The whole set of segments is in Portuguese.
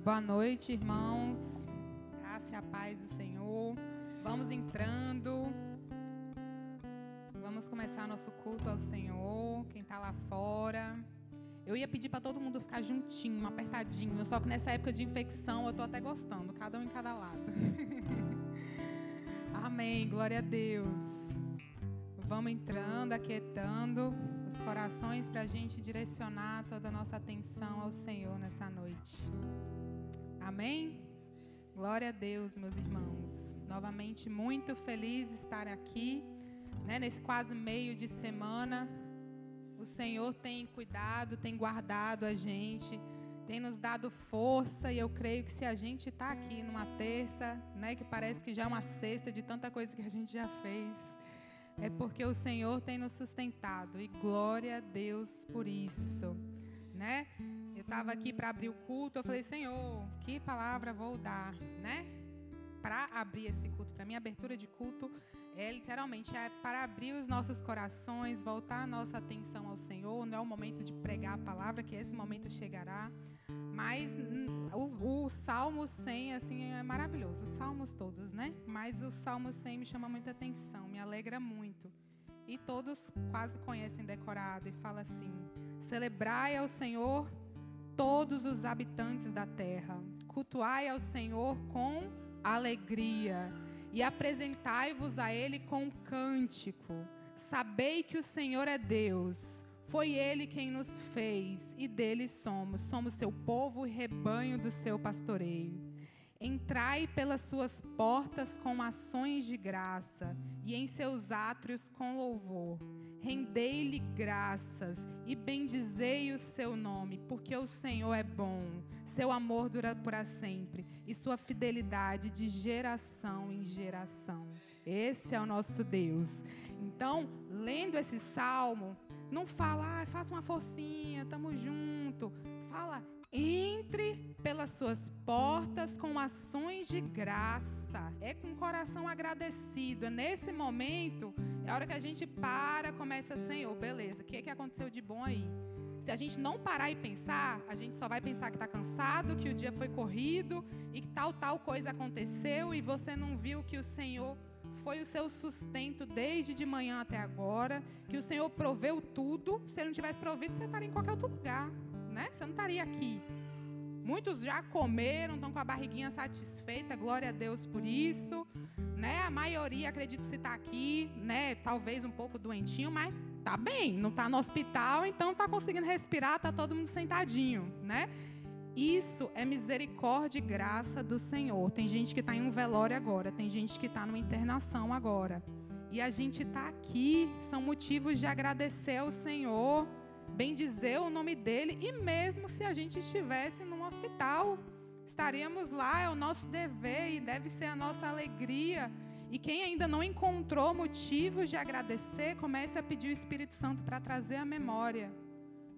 Boa noite, irmãos. Graça e a paz do Senhor. Vamos entrando. Vamos começar nosso culto ao Senhor. Quem está lá fora. Eu ia pedir para todo mundo ficar juntinho, apertadinho. Só que nessa época de infecção eu estou até gostando. Cada um em cada lado. Amém. Glória a Deus. Vamos entrando, aquietando os corações para a gente direcionar toda a nossa atenção ao Senhor nessa noite. Amém? Glória a Deus, meus irmãos. Novamente, muito feliz de estar aqui, nesse quase meio de semana. O Senhor tem cuidado, tem guardado a gente, tem nos dado força. E eu creio que se a gente está aqui numa terça, que parece que já é uma sexta de tanta coisa que a gente já fez, é porque o Senhor tem nos sustentado. E glória a Deus por isso, Eu estava aqui para abrir o culto, eu falei, Senhor, que palavra vou dar, para abrir esse culto. Para mim, a abertura de culto literalmente para abrir os nossos corações, voltar a nossa atenção ao Senhor. Não é o momento de pregar a palavra, que esse momento chegará. Mas o Salmo 100, assim, é maravilhoso. Os salmos todos, Mas o Salmo 100 me chama muita atenção, me alegra muito. E todos quase conhecem decorado e fala assim: celebrai ao Senhor todos os habitantes da terra, cultuai ao Senhor com alegria e apresentai-vos a Ele com cântico. Sabei que o Senhor é Deus, foi Ele quem nos fez e dele somos seu povo e rebanho do seu pastoreio. Entrai pelas suas portas com ações de graça e em seus átrios com louvor. Rendei-lhe graças e bendizei o seu nome, porque o Senhor é bom, seu amor dura para sempre e sua fidelidade de geração em geração. Esse é o nosso Deus. Então, lendo esse salmo, não fala, faça uma forcinha, estamos juntos. Fala, entre pelas suas portas com ações de graça. É com o coração agradecido. É nesse momento, é a hora que a gente começa, Senhor, beleza, o que aconteceu de bom aí? Se a gente não parar e pensar, a gente só vai pensar que está cansado, que o dia foi corrido e que tal coisa aconteceu e você não viu que o Senhor foi o seu sustento desde de manhã até agora, que o Senhor proveu tudo. Se Ele não tivesse provido, você estaria em qualquer outro lugar, Você não estaria aqui. Muitos já comeram, estão com a barriguinha satisfeita, glória a Deus por isso, A maioria, acredito, se está aqui, talvez um pouco doentinho, mas tá bem, não está no hospital, então está conseguindo respirar, está todo mundo sentadinho, Isso é misericórdia e graça do Senhor. Tem gente que está em um velório agora, tem gente que está numa internação agora. E a gente está aqui, são motivos de agradecer ao Senhor, bendizer o nome dEle. E mesmo se a gente estivesse num hospital, estaríamos lá, é o nosso dever e deve ser a nossa alegria. E quem ainda não encontrou motivos de agradecer, comece a pedir o Espírito Santo para trazer a memória.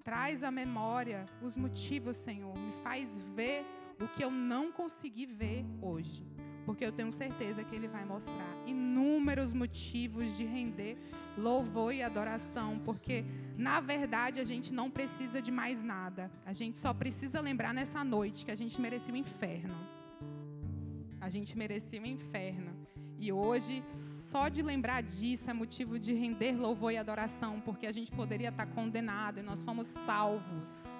Traz à memória os motivos, Senhor. Me faz ver o que eu não consegui ver hoje. Porque eu tenho certeza que Ele vai mostrar inúmeros motivos de render louvor e adoração. Porque, na verdade, a gente não precisa de mais nada. A gente só precisa lembrar nessa noite que a gente merecia o inferno. A gente merecia o inferno. E hoje, só de lembrar disso é motivo de render louvor e adoração, porque a gente poderia estar condenado e nós fomos salvos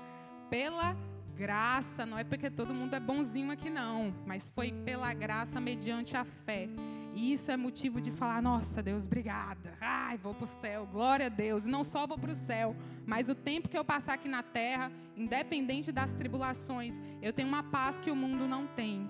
pela graça. Não é porque todo mundo é bonzinho aqui não, mas foi pela graça mediante a fé. E isso é motivo de falar, nossa Deus, obrigada. Ai, vou para o céu, glória a Deus. E não só vou para o céu, mas o tempo que eu passar aqui na terra, independente das tribulações, eu tenho uma paz que o mundo não tem.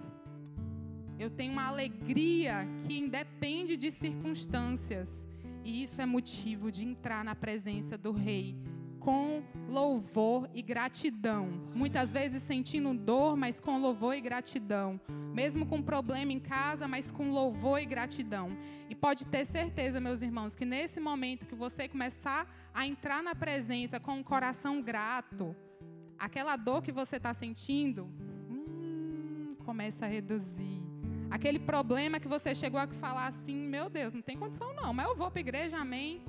Eu tenho uma alegria que independe de circunstâncias. E isso é motivo de entrar na presença do Rei com louvor e gratidão. Muitas vezes sentindo dor, mas com louvor e gratidão. Mesmo com problema em casa, mas com louvor e gratidão. E pode ter certeza, meus irmãos, que nesse momento que você começar a entrar na presença com um coração grato, aquela dor que você está sentindo, começa a reduzir. Aquele problema que você chegou a falar assim, meu Deus, não tem condição não, mas eu vou para a igreja, amém.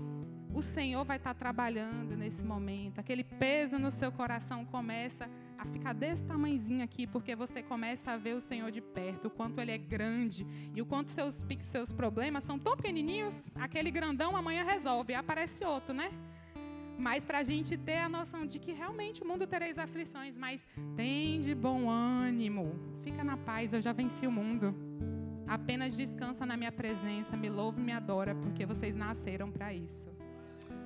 o Senhor vai estar trabalhando nesse momento. Aquele peso no seu coração começa a ficar desse tamanhozinho aqui, porque você começa a ver o Senhor de perto, o quanto Ele é grande e o quanto seus problemas são tão pequenininhos. Aquele grandão amanhã resolve, e aparece outro, né? Mas para a gente ter a noção de que realmente o mundo tereis aflições, mas tem de bom ânimo. Fica na paz, eu já venci o mundo. Apenas descansa na minha presença, me louva e me adora, porque vocês nasceram para isso.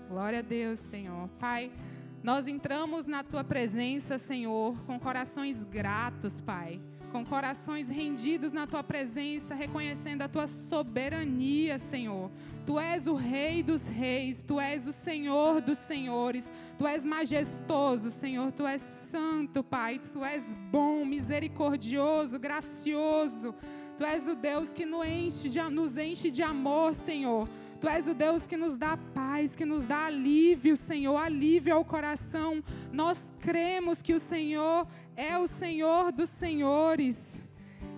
Glória a Deus, Senhor. Pai, nós entramos na Tua presença, Senhor, com corações gratos, Pai. Com corações rendidos na Tua presença, reconhecendo a Tua soberania, Senhor. Tu és o Rei dos reis, Tu és o Senhor dos senhores, Tu és majestoso, Senhor, Tu és santo, Pai, Tu és bom, misericordioso, gracioso. Tu és o Deus que nos enche de amor, Senhor. Tu és o Deus que nos dá paz, que nos dá alívio, Senhor, alívio ao coração. Nós cremos que o Senhor é o Senhor dos senhores.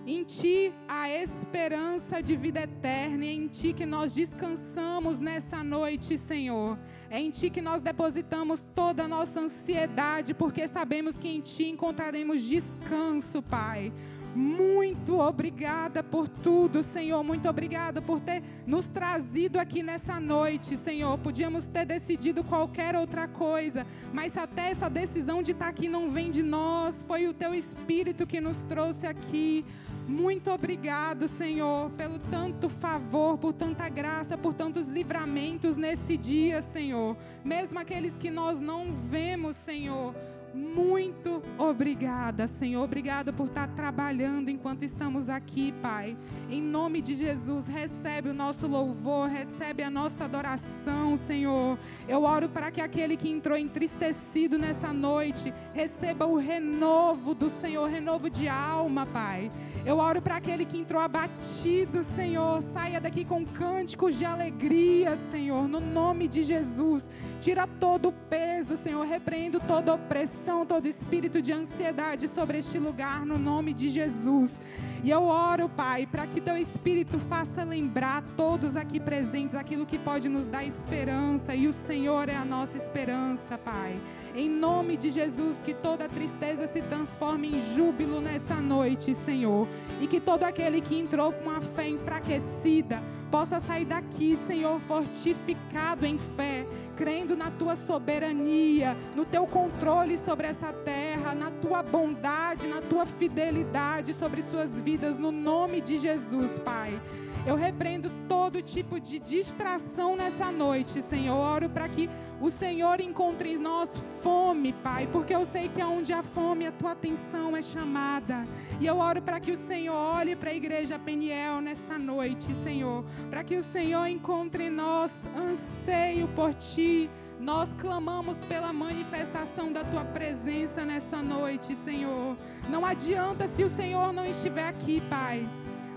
Em Ti há esperança de vida eterna, e é em Ti que nós descansamos nessa noite, Senhor. É em Ti que nós depositamos toda a nossa ansiedade, porque sabemos que em Ti encontraremos descanso, Pai. Muito obrigada por tudo, Senhor. Muito obrigada por ter nos trazido aqui nessa noite, Senhor. Podíamos ter decidido qualquer outra coisa, mas até essa decisão de estar aqui não vem de nós. Foi o Teu Espírito que nos trouxe aqui. Muito obrigado, Senhor, pelo tanto favor, por tanta graça, por tantos livramentos nesse dia, Senhor. Mesmo aqueles que nós não vemos, Senhor. Muito obrigada, Senhor. Obrigada por estar trabalhando enquanto estamos aqui, Pai. Em nome de Jesus, recebe o nosso louvor, recebe a nossa adoração, Senhor. Eu oro para que aquele que entrou entristecido nessa noite receba o renovo do Senhor, renovo de alma, Pai. Eu oro para aquele que entrou abatido, Senhor, saia daqui com cânticos de alegria, Senhor, no nome de Jesus. Tira todo o peso, Senhor, repreendo toda opressão, todo espírito de ansiedade sobre este lugar, no nome de Jesus. E eu oro, Pai, para que Teu Espírito faça lembrar a todos aqui presentes aquilo que pode nos dar esperança, e o Senhor é a nossa esperança, Pai. Em nome de Jesus, que toda tristeza se transforme em júbilo nessa noite, Senhor, e que todo aquele que entrou com a fé enfraquecida possa sair daqui, Senhor, fortificado em fé, crendo na Tua soberania, no Teu controle sobre essa terra, na Tua bondade, na Tua fidelidade sobre suas vidas, no nome de Jesus, Pai. Eu repreendo todo tipo de distração nessa noite, Senhor. Oro para que o Senhor encontre em nós fome, Pai, porque eu sei que onde há fome, a Tua atenção é chamada. E eu oro para que o Senhor olhe para a igreja Peniel nessa noite, Senhor, para que o Senhor encontre em nós anseio por Ti. Nós clamamos pela manifestação da Tua presença nessa noite, Senhor. Não adianta se o Senhor não estiver aqui, Pai.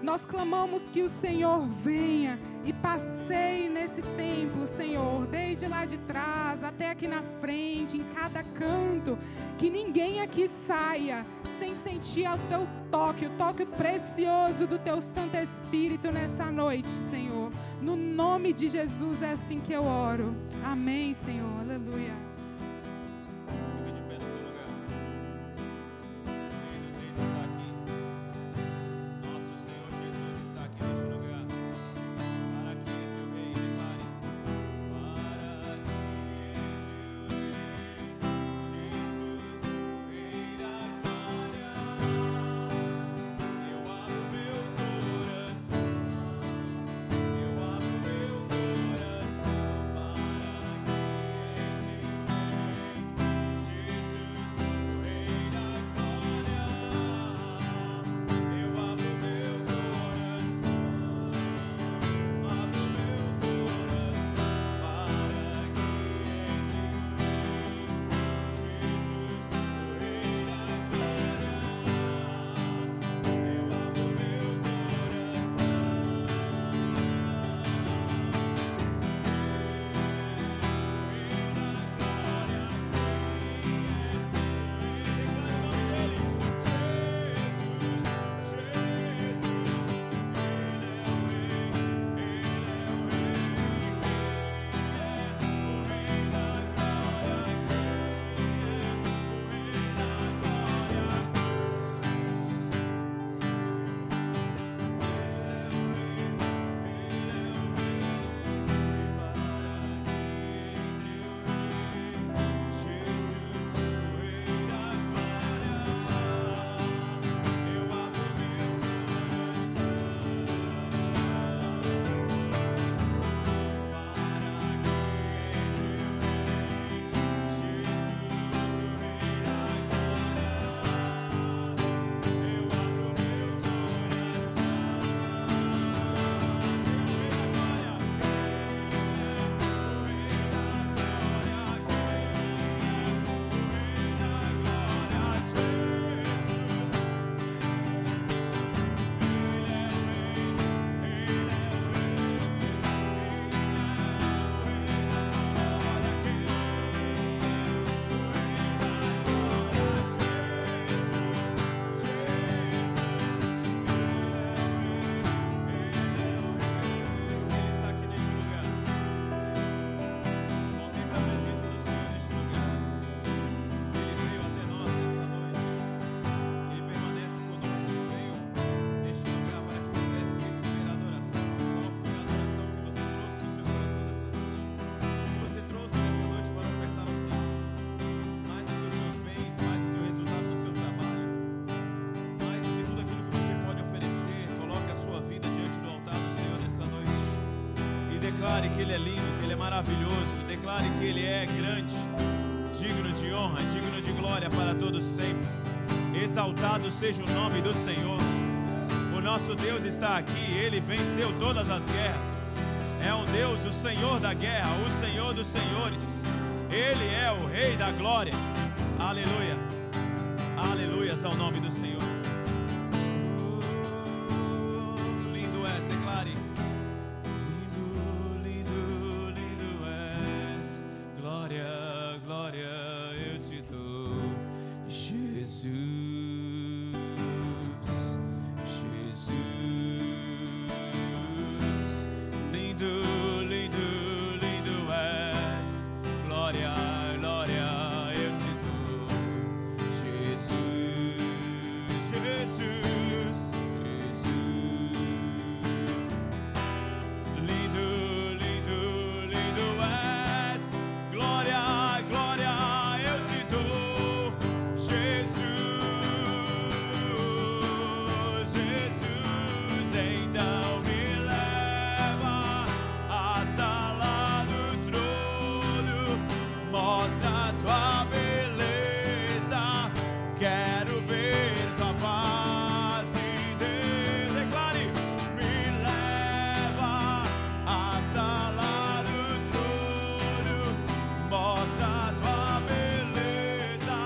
Nós clamamos que o Senhor venha e passeie nesse templo, Senhor, desde lá de trás até aqui na frente, em cada canto, que ninguém aqui saia sem sentir o Teu toque, o toque precioso do Teu Santo Espírito nessa noite, Senhor. No nome de Jesus é assim que eu oro. Amém, Senhor. Aleluia. Fica de pé no seu lugar. O Rei dos Reis está aqui. Nosso Senhor Jesus está aqui neste lugar. Para que Teu reino pare. Para que Jesus, o Rei da glória. Eu abro meu coração. Eu abro meu coração para que Declare que Ele é lindo, que Ele é maravilhoso. Declare que Ele é grande, digno de honra, digno de glória para todos sempre. Exaltado seja o nome do Senhor. O nosso Deus está aqui, Ele venceu todas as guerras. É um Deus, o Senhor da guerra, o Senhor dos senhores. Ele é o Rei da glória. Aleluia. Aleluias ao nome do Senhor. Lindo és, declare. Lindo, lindo, lindo és. Glória, glória eu te dou. Jesus, Jesus. Lindo, lindo, lindo és. Glória, glória eu te dou. Jesus, Jesus, Jesus. Lindo, lindo, lindo és. Glória, glória eu te dou. Jesus, Jesus, então me leva à sala do trono, mostra tua beleza, quero ver tua face. Declare, me leva à sala do trono, mostra tua beleza,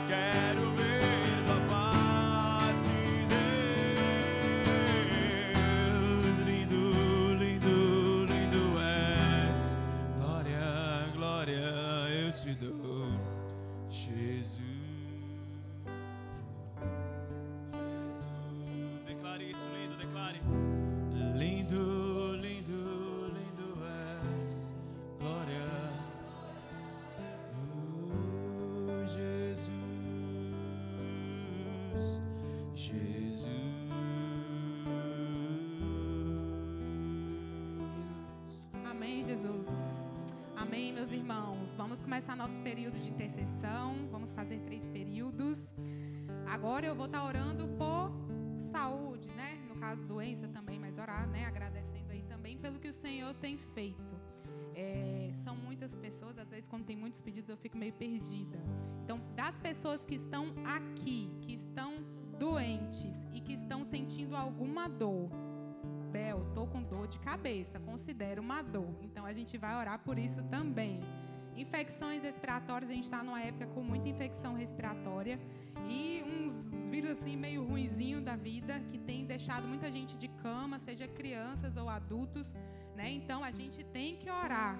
quero ver tua face, Deus. Lindo, lindo, lindo és. Glória, glória eu te dou. Jesus. Declare isso, lindo, declare. Lindo, lindo, lindo és. Glória. Jesus, Jesus. Amém, Jesus. Amém, meus irmãos. Vamos começar nosso período de intercessão. Vamos fazer 3 períodos. Agora eu vou estar orando por saúde, né? No caso, doença também, mas orar, né? Agradecendo aí também pelo que o Senhor tem feito. São muitas pessoas, às vezes quando tem muitos pedidos eu fico meio perdida. Então, das pessoas que estão aqui, que estão doentes e que estão sentindo alguma dor, Bel, tô com dor de cabeça, considero uma dor. Então a gente vai orar por isso também. Infecções respiratórias, a gente está numa época com muita infecção respiratória e uns vírus assim meio ruinzinho da vida que tem deixado muita gente de cama, seja crianças ou adultos, né? Então a gente tem que orar.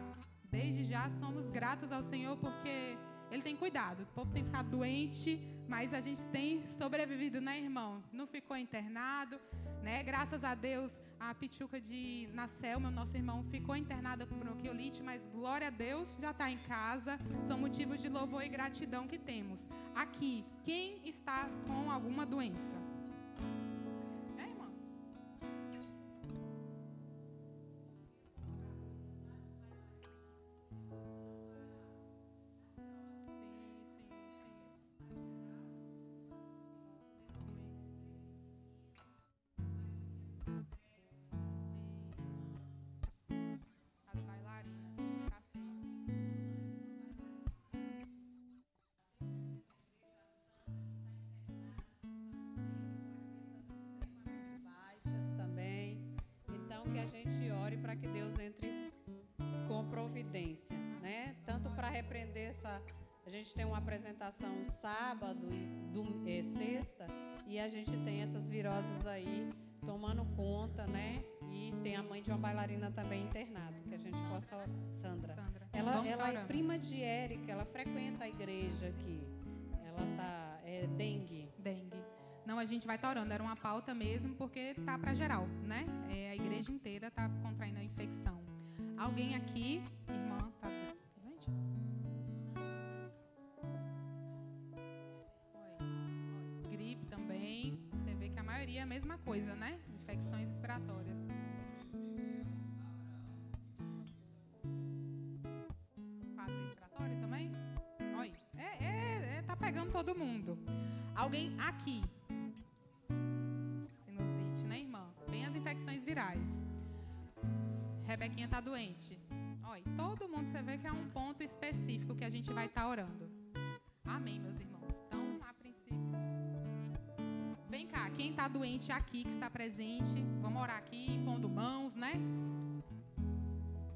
Desde já somos gratos ao Senhor porque Ele tem cuidado. O povo tem ficado doente, mas a gente tem sobrevivido, né, irmão? Não ficou internado, né? Graças a Deus, a Pichuca de Nacelma, o nosso irmão, ficou internada por bronquiolite, mas glória a Deus, já está em casa. São motivos de louvor e gratidão que temos. Aqui, quem está com alguma doença? Irmã? As bailarinas, café. Baixas também. Então que a gente ore para que Deus entre com providência, né? Tanto para repreender essa. A gente tem uma apresentação sábado e sexta e a gente tem essas viroses aí tomando conta, né? E tem a mãe de uma bailarina também internada, que a gente possa... Sandra. Ela é prima de Érica, ela frequenta a igreja aqui. Ela tá... dengue. Não, a gente vai estar orando. Era uma pauta mesmo, porque tá para geral, né? A igreja inteira tá contraindo a infecção. Alguém aqui, irmã, tá doente? Gripe também. Você vê que a maioria é a mesma coisa, né? Infecções respiratórias. Quadro respiratório também? Olha, tá pegando todo mundo. Alguém aqui? Sinusite, né, irmã? Bem as infecções virais. Rebequinha está doente. Olha, todo mundo, você vê que é um ponto específico que a gente vai estar orando. Amém, meus irmãos. Então, a princípio... Vem cá, quem está doente aqui, que está presente, vamos orar aqui, impondo mãos, né?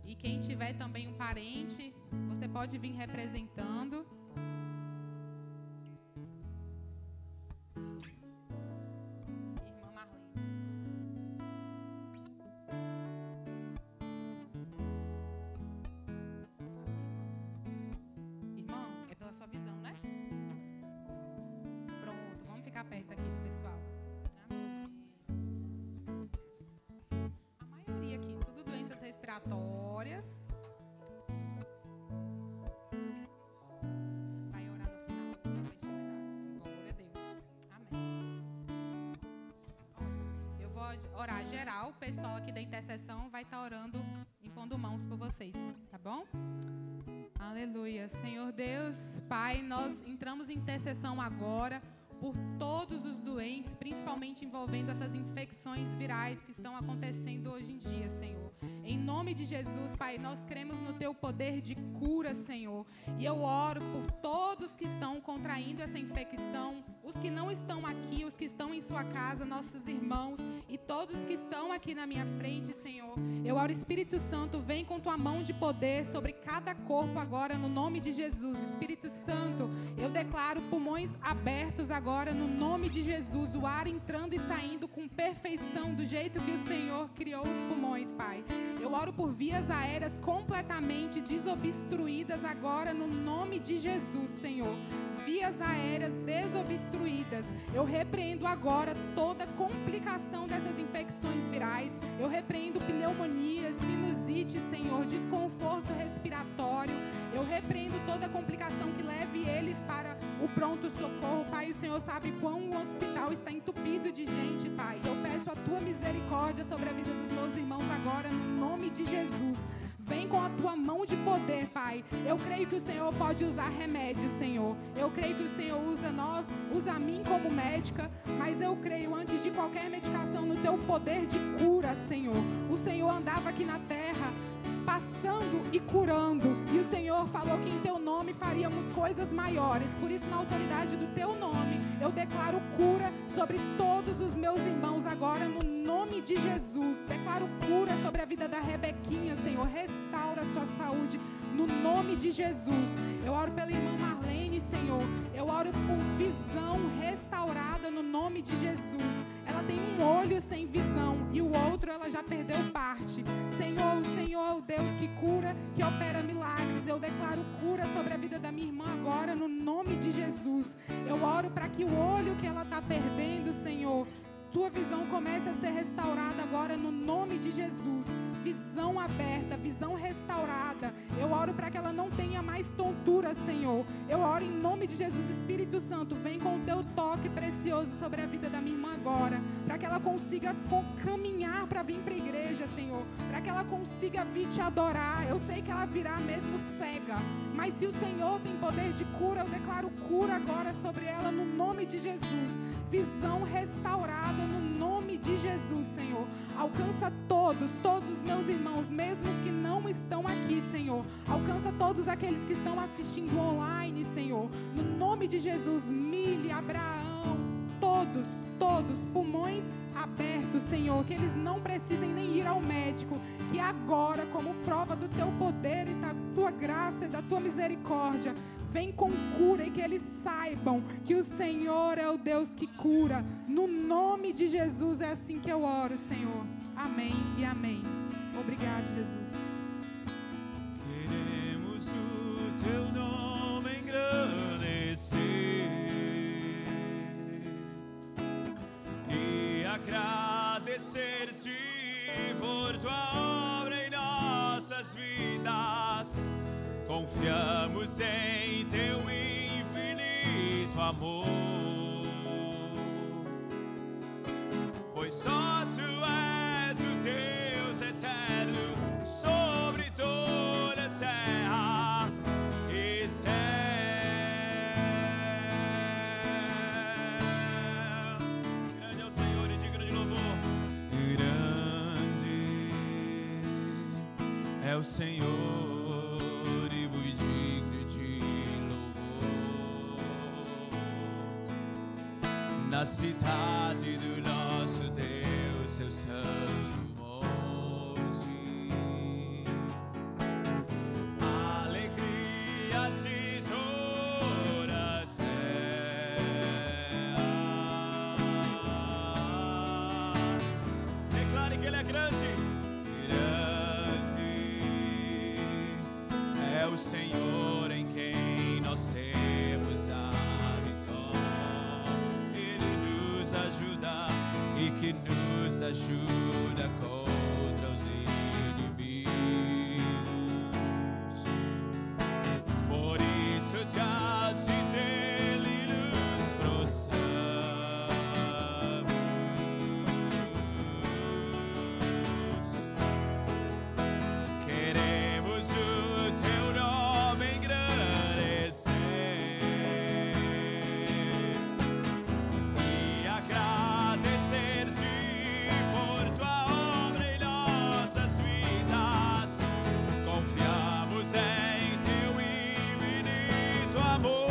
E quem tiver também um parente, você pode vir representando. Irmã Marlene. Irmão, é pela sua visão, né? Pronto, vamos ficar perto aqui do pessoal. A maioria aqui, tudo doenças respiratórias. Vai orar no final, vai te verdade. Glória a Deus. Amém. Ó, eu vou orar geral, o pessoal aqui da intercessão vai estar orando, impondo mãos por vocês, tá bom? Aleluia. Senhor Deus, Pai, nós entramos em intercessão agora por todos os doentes, principalmente envolvendo essas infecções virais que estão acontecendo hoje em dia, Senhor. Em nome de Jesus, Pai, nós cremos no Teu poder de cura, Senhor. E eu oro por todos que estão contraindo essa infecção, os que não estão aqui, os que estão em sua casa, nossos irmãos e todos que estão aqui na minha frente, Senhor. Eu oro, Espírito Santo, vem com Tua mão de poder sobre cada corpo agora, no nome de Jesus. Espírito Santo, eu declaro pulmões abertos agora, no nome de Jesus, o ar entrando e saindo com perfeição, do jeito que o Senhor criou os pulmões, Pai. Eu oro por vias aéreas completamente desobstruídas agora, no nome de Jesus, Senhor. Vias aéreas desobstruídas. Eu repreendo agora toda complicação dessas infecções virais. Eu repreendo pneumonia, sinusite, Senhor, desconforto respiratório. Eu repreendo toda complicação que leve eles para o pronto-socorro. Pai, o Senhor sabe quão o hospital está entupido de gente, Pai. Eu peço a Tua misericórdia sobre a vida dos meus irmãos agora, no nome de Jesus. Vem com a Tua mão de poder, Pai. Eu creio que o Senhor pode usar remédio, Senhor. Eu creio que o Senhor usa a mim como médica, mas eu creio, antes de qualquer medicação, no Teu poder de cura, Senhor. O Senhor andava aqui na terra passando e curando, e o Senhor falou que em Teu nome faríamos coisas maiores. Por isso, na autoridade do Teu nome, eu declaro cura sobre todos os meus irmãos agora, no nome de Jesus. Declaro cura sobre a vida da Rebequinha, Senhor. Restaura a sua saúde, no nome de Jesus. Eu oro pela irmã Marlene, Senhor. Eu oro por visão restaurada, no nome de Jesus. Ela tem um olho sem visão e o outro ela já perdeu parte. Senhor, o Senhor é o Deus que cura, que opera milagres. Eu declaro cura sobre a vida da minha irmã agora, no nome de Jesus. Eu oro para que o olho que ela está perdendo, Senhor, Tua visão comece a ser restaurada agora, no nome de Jesus. Visão aberta, visão restaurada. Eu oro para que ela não tenha mais tontura, Senhor. Eu oro em nome de Jesus. Espírito Santo, vem com o Teu toque precioso sobre a vida da minha irmã agora, para que ela consiga caminhar para vir para a igreja, Senhor, para que ela consiga vir Te adorar. Eu sei que ela virá mesmo cega, mas se o Senhor tem poder de cura, eu declaro cura agora sobre ela, no nome de Jesus. Visão restaurada, no nome de Jesus, Senhor. Alcança todos os meus irmãos, mesmo os que não estão aqui, Senhor. Alcança todos aqueles que estão assistindo online, Senhor. No nome de Jesus, Mili, Abraão, todos, pulmões abertos, Senhor. Que eles não precisem nem ir ao médico. Que agora, como prova do Teu poder e da Tua graça e da Tua misericórdia, vem com cura e que eles saibam que o Senhor é o Deus que cura. No nome de Jesus é assim que eu oro, Senhor. Amém e amém. Obrigado, Jesus. Queremos o Teu nome engrandecer e agradecer-Te por Tua obra em nossas vidas. Confiamos em Teu infinito amor, pois só Tu és o Deus eterno sobre toda a terra e céu. Grande é o Senhor e digno de louvor. Grande é o Senhor e muito digno de louvor. Na cidade do nosso Deus, seu santo monte, alegria de toda a terra. Declare que Ele é grande. É o Senhor em quem nós temos a vitória. Ele nos ajuda e que nos ajuda contra os inimigos. Por isso diante dele nos prostramos. Queremos o teu nome engrandecer e agradecer-te por tua obra em nossas vidas. Confiamos em teu infinito amor,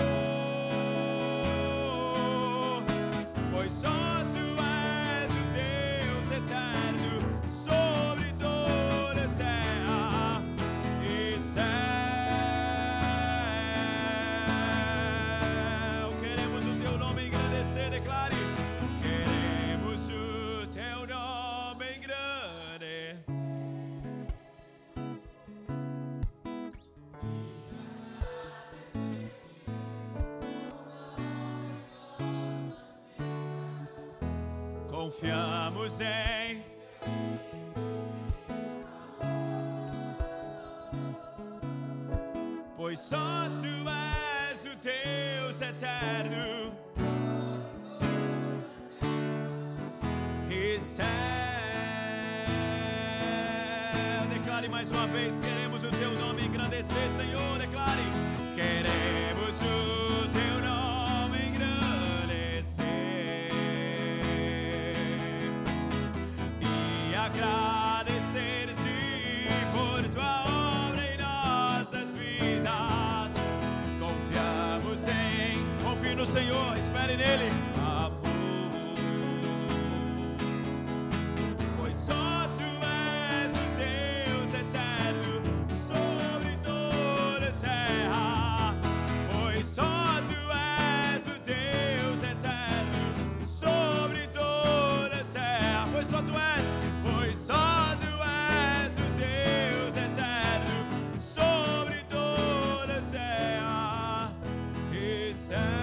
pois só tu és o Deus eterno sobre toda a terra e céu. Queremos o teu nome engrandecer, declare. Queremos o teu nome engrandecer. Confiamos em pois só tu és o Deus eterno e céu. Declare mais uma vez, queremos o teu nome engrandecer, Senhor, declare. Queremos o teu nome engrandecer e agradecer-te por tua obra em nossas vidas. Confiamos em, confie no Senhor, espere nele. Amor, pois só tu és o Deus eterno sobre toda a terra. Pois só tu és o Deus eterno sobre toda a terra. Pois só tu és, pois só tu és o Deus eterno sobre toda a terra e céus.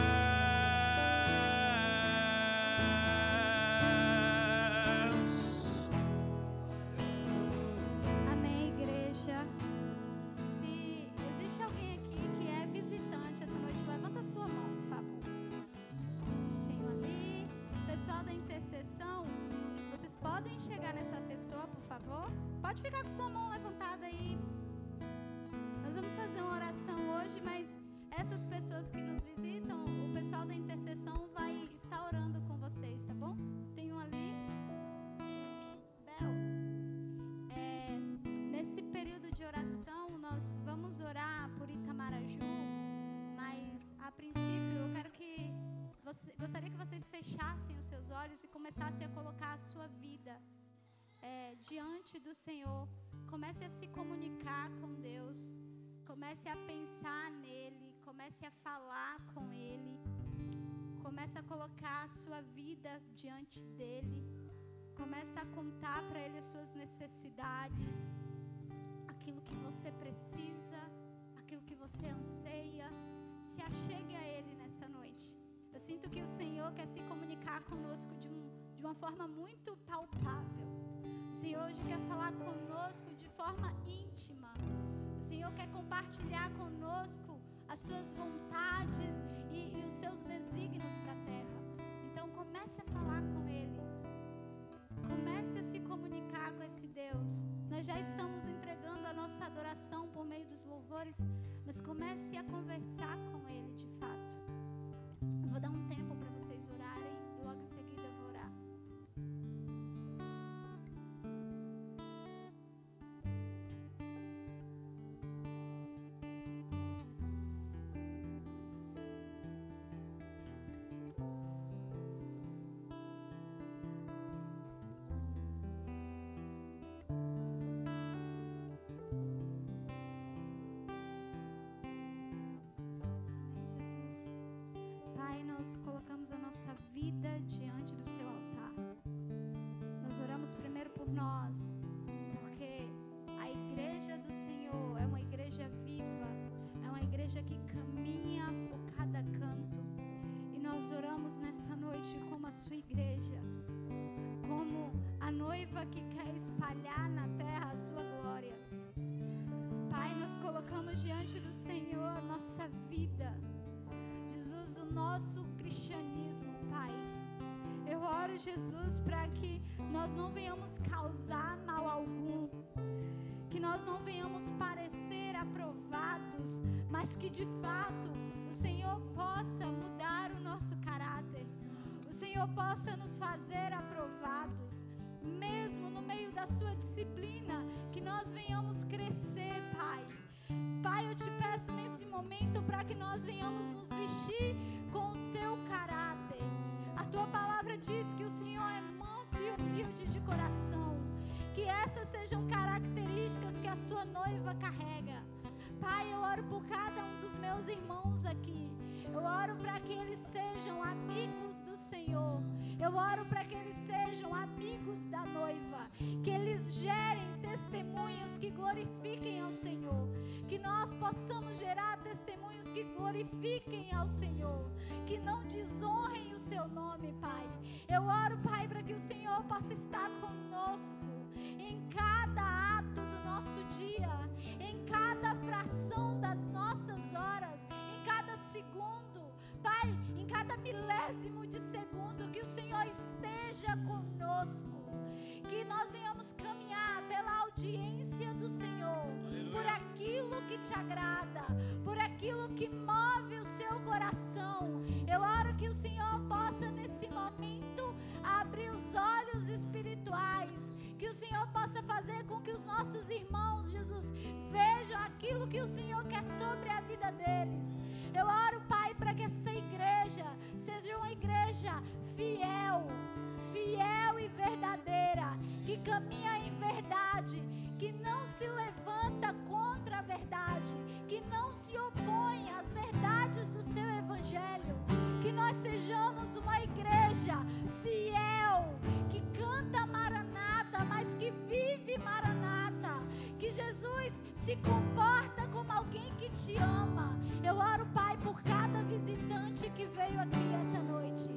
Amém, igreja. Se existe alguém aqui que é visitante essa noite, levanta a sua mão, por favor. Tenho ali. Pessoal da intercessão, vocês podem chegar nessa pessoa, por favor? Pode ficar com sua mão levantada aí. Nós vamos fazer uma oração hoje, mas essas pessoas que nos visitam, o pessoal da intercessão vai estar orando com vocês, tá bom? Tem um ali. Bel. Nesse período de oração, nós vamos orar por Itamaraju, mas a princípio eu quero que gostaria que vocês fechassem os seus olhos e começassem a colocar a sua vida diante do Senhor. Comece a se comunicar com Deus, comece a pensar nele, comece a falar com ele, comece a colocar a sua vida diante dele, comece a contar para ele as suas necessidades, aquilo que você precisa, aquilo que você anseia. Se achegue a ele nessa noite. Eu sinto que o Senhor quer se comunicar conosco de uma forma muito palpável. O Senhor hoje quer falar conosco de forma íntima. O Senhor quer compartilhar conosco as suas vontades e os seus desígnios para a terra. Então comece a falar com ele. Comece a se comunicar com esse Deus. Nós já estamos entregando a nossa adoração por meio dos louvores, mas comece a conversar com ele de fato. Eu vou dar um tempo para vocês orarem e logo em seguida eu vou orar. nós colocamos a nossa vida diante do seu altar. Nós oramos primeiro por nós, porque a igreja do Senhor é uma igreja viva, é uma igreja que caminha por cada canto. E nós oramos nessa noite como a sua igreja, como a noiva que quer espalhar na terra a sua glória. Pai, nós colocamos diante do Senhor a nossa vida, Jesus, o nosso cristianismo, Pai. Eu oro, Jesus, para que nós não venhamos causar mal algum, que nós não venhamos parecer aprovados, mas que de fato o Senhor possa mudar o nosso caráter, o Senhor possa nos fazer aprovados, mesmo no meio da sua disciplina, que nós venhamos crescer, Pai. Pai, eu te peço nesse momento para que nós venhamos nos vestir com o seu caráter. A tua palavra diz que o Senhor é manso e humilde de coração, que essas sejam características que a sua noiva carrega. Pai, eu oro por cada um dos meus irmãos aqui. Eu oro para que eles sejam amigos do Senhor. Eu oro para que eles sejam amigos da noiva, que eles gerem testemunhos que glorifiquem ao Senhor, que nós possamos gerar testemunhos que glorifiquem ao Senhor, que não desonrem o seu nome, Pai. Eu oro, Pai, para que o Senhor possa estar conosco em cada ato do nosso dia, em cada fração das nossas horas, em cada segundo, Pai, em cada milésimo de segundo, que o Senhor esteja conosco, que nós venhamos caminhar pela audiência do Senhor, por aquilo que te agrada, por aquilo que move o seu coração. Eu oro que o Senhor possa nesse momento abrir os olhos espirituais, que o Senhor possa fazer com que os nossos irmãos, Jesus, vejam aquilo que o Senhor quer sobre a vida deles. Eu oro, Pai, para que essa igreja seja uma igreja fiel e verdadeira, que caminha em verdade, que não se levanta contra a verdade, que não se opõe às verdades do seu evangelho, que nós sejamos uma igreja fiel, que canta Maranata, mas que vive Maranata, que Jesus se comporta como alguém que te ama. Eu oro, Pai, por cada visitante que veio aqui essa noite,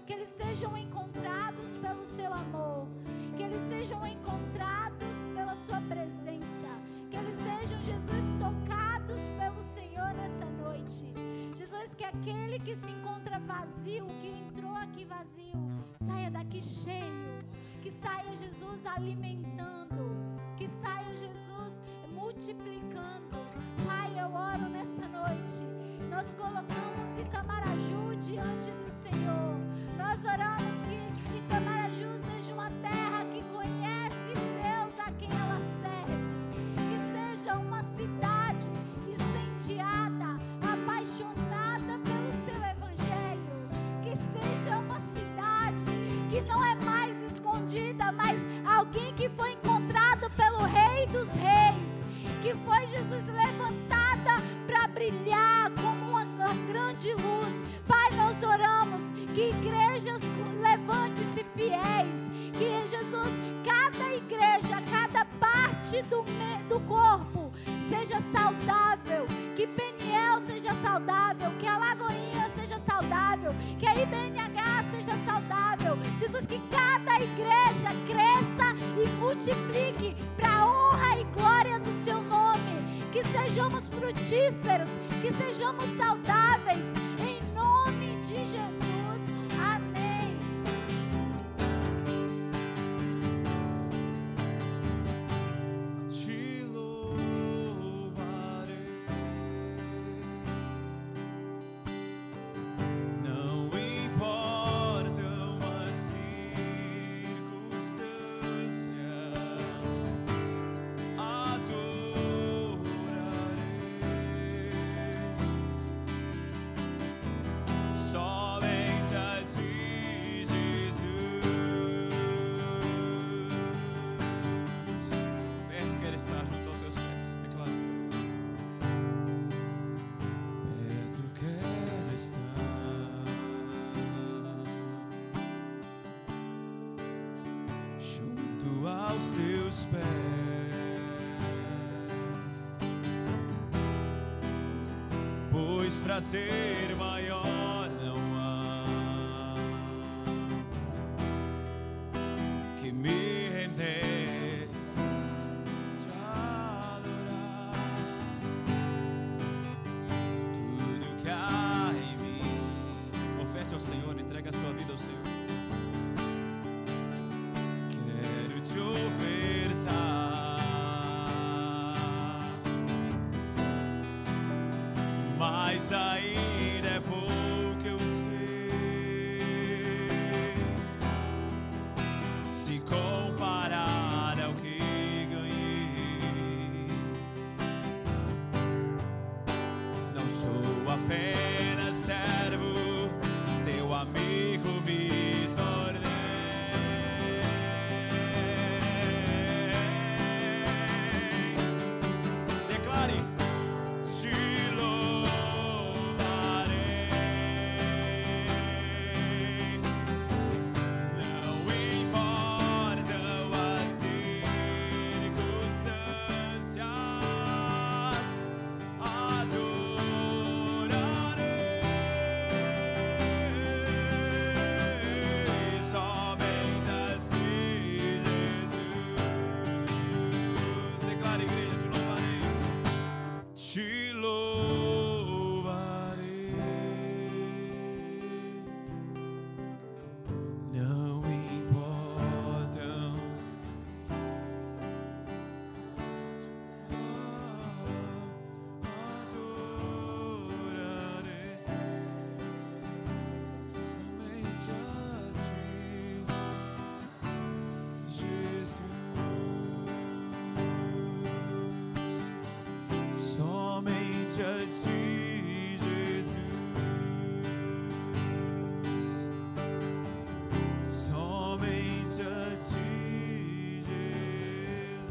que eles sejam encontrados pelo seu amor, que eles sejam encontrados pela sua presença, que eles sejam, Jesus, tocados pelo Senhor nessa noite. Jesus, que aquele que se encontra vazio, que entrou aqui vazio, saia daqui cheio, que saia, Jesus, alimentando, que saia, Jesus, multiplicando. Pai, eu oro nessa noite. Nós colocamos Itamaraju diante do Senhor. Nós oramos que Itamaraju seja uma terra que conhece o Deus a quem ela serve, que seja uma cidade incendiada, apaixonada pelo seu evangelho, que seja uma cidade que não é mais escondida, mas alguém que foi encontrado pelo Rei dos Reis, que foi, Jesus, levantada para brilhar como uma grande luz. Pai, nós oramos que igrejas levante-se fiéis, que, Jesus, cada igreja, cada parte do corpo seja saudável, que Peniel seja saudável, que a Lagoinha seja saudável, que a IBNH seja saudável. Jesus, que cada igreja cresça e multiplique para a honra e glória do seu nome, que sejamos frutíferos, que sejamos saudáveis, em nome de Jesus. Amém. Te louvarei, não importam as circunstâncias, adorarei. aos teus pés, pois prazer maior não há que me render, te adorar. Tudo que há em mim, oferte ao Senhor, entregue a sua vida ao Senhor. Quero te ofertar, mas ainda é pouco, eu sei, se comparar ao que ganhei. Não sou apenas servo, teu amigo me tornei. Declare: te louvarei, não importam as circunstâncias, adorarei somente a ti, Jesus. Declare, igreja, te louvarei. Te louvarei, não importam adorarei somente a ti, Jesus. Somente a ti, Jesus. Somente a ti, Jesus.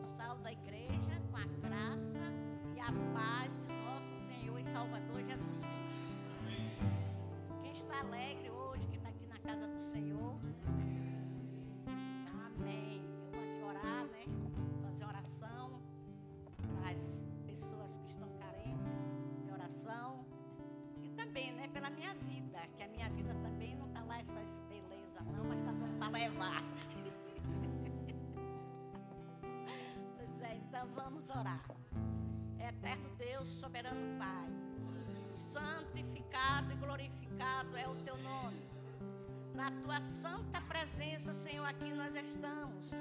Eu saúdo a igreja com a graça e a paz de nosso Senhor e Salvador Jesus Cristo. Quem está alegre hoje, que está aqui na casa do Senhor, amém. Eu vou aqui orar, né? Fazer oração para as pessoas que estão carentes de oração. E também, né, pela minha vida, que a minha vida também não está lá essas belezas não, mas está dando para levar. Pois é, então vamos orar. Eterno Deus, soberano Pai, santificado e glorificado é o teu nome. Na tua santa presença, Senhor, aqui nós estamos,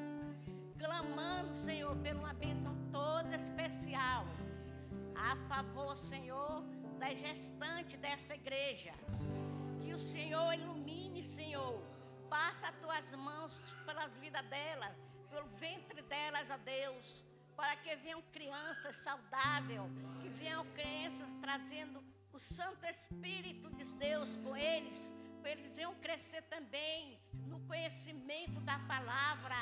clamando, Senhor, por uma bênção toda especial, a favor, Senhor, das gestantes dessa igreja. Que o Senhor ilumine, Senhor, passa as tuas mãos pelas vidas delas, pelo ventre delas, a Deus, para que venham crianças saudáveis, que venham crianças trazendo o Santo Espírito de Deus com eles, para eles venham crescer também no conhecimento da palavra,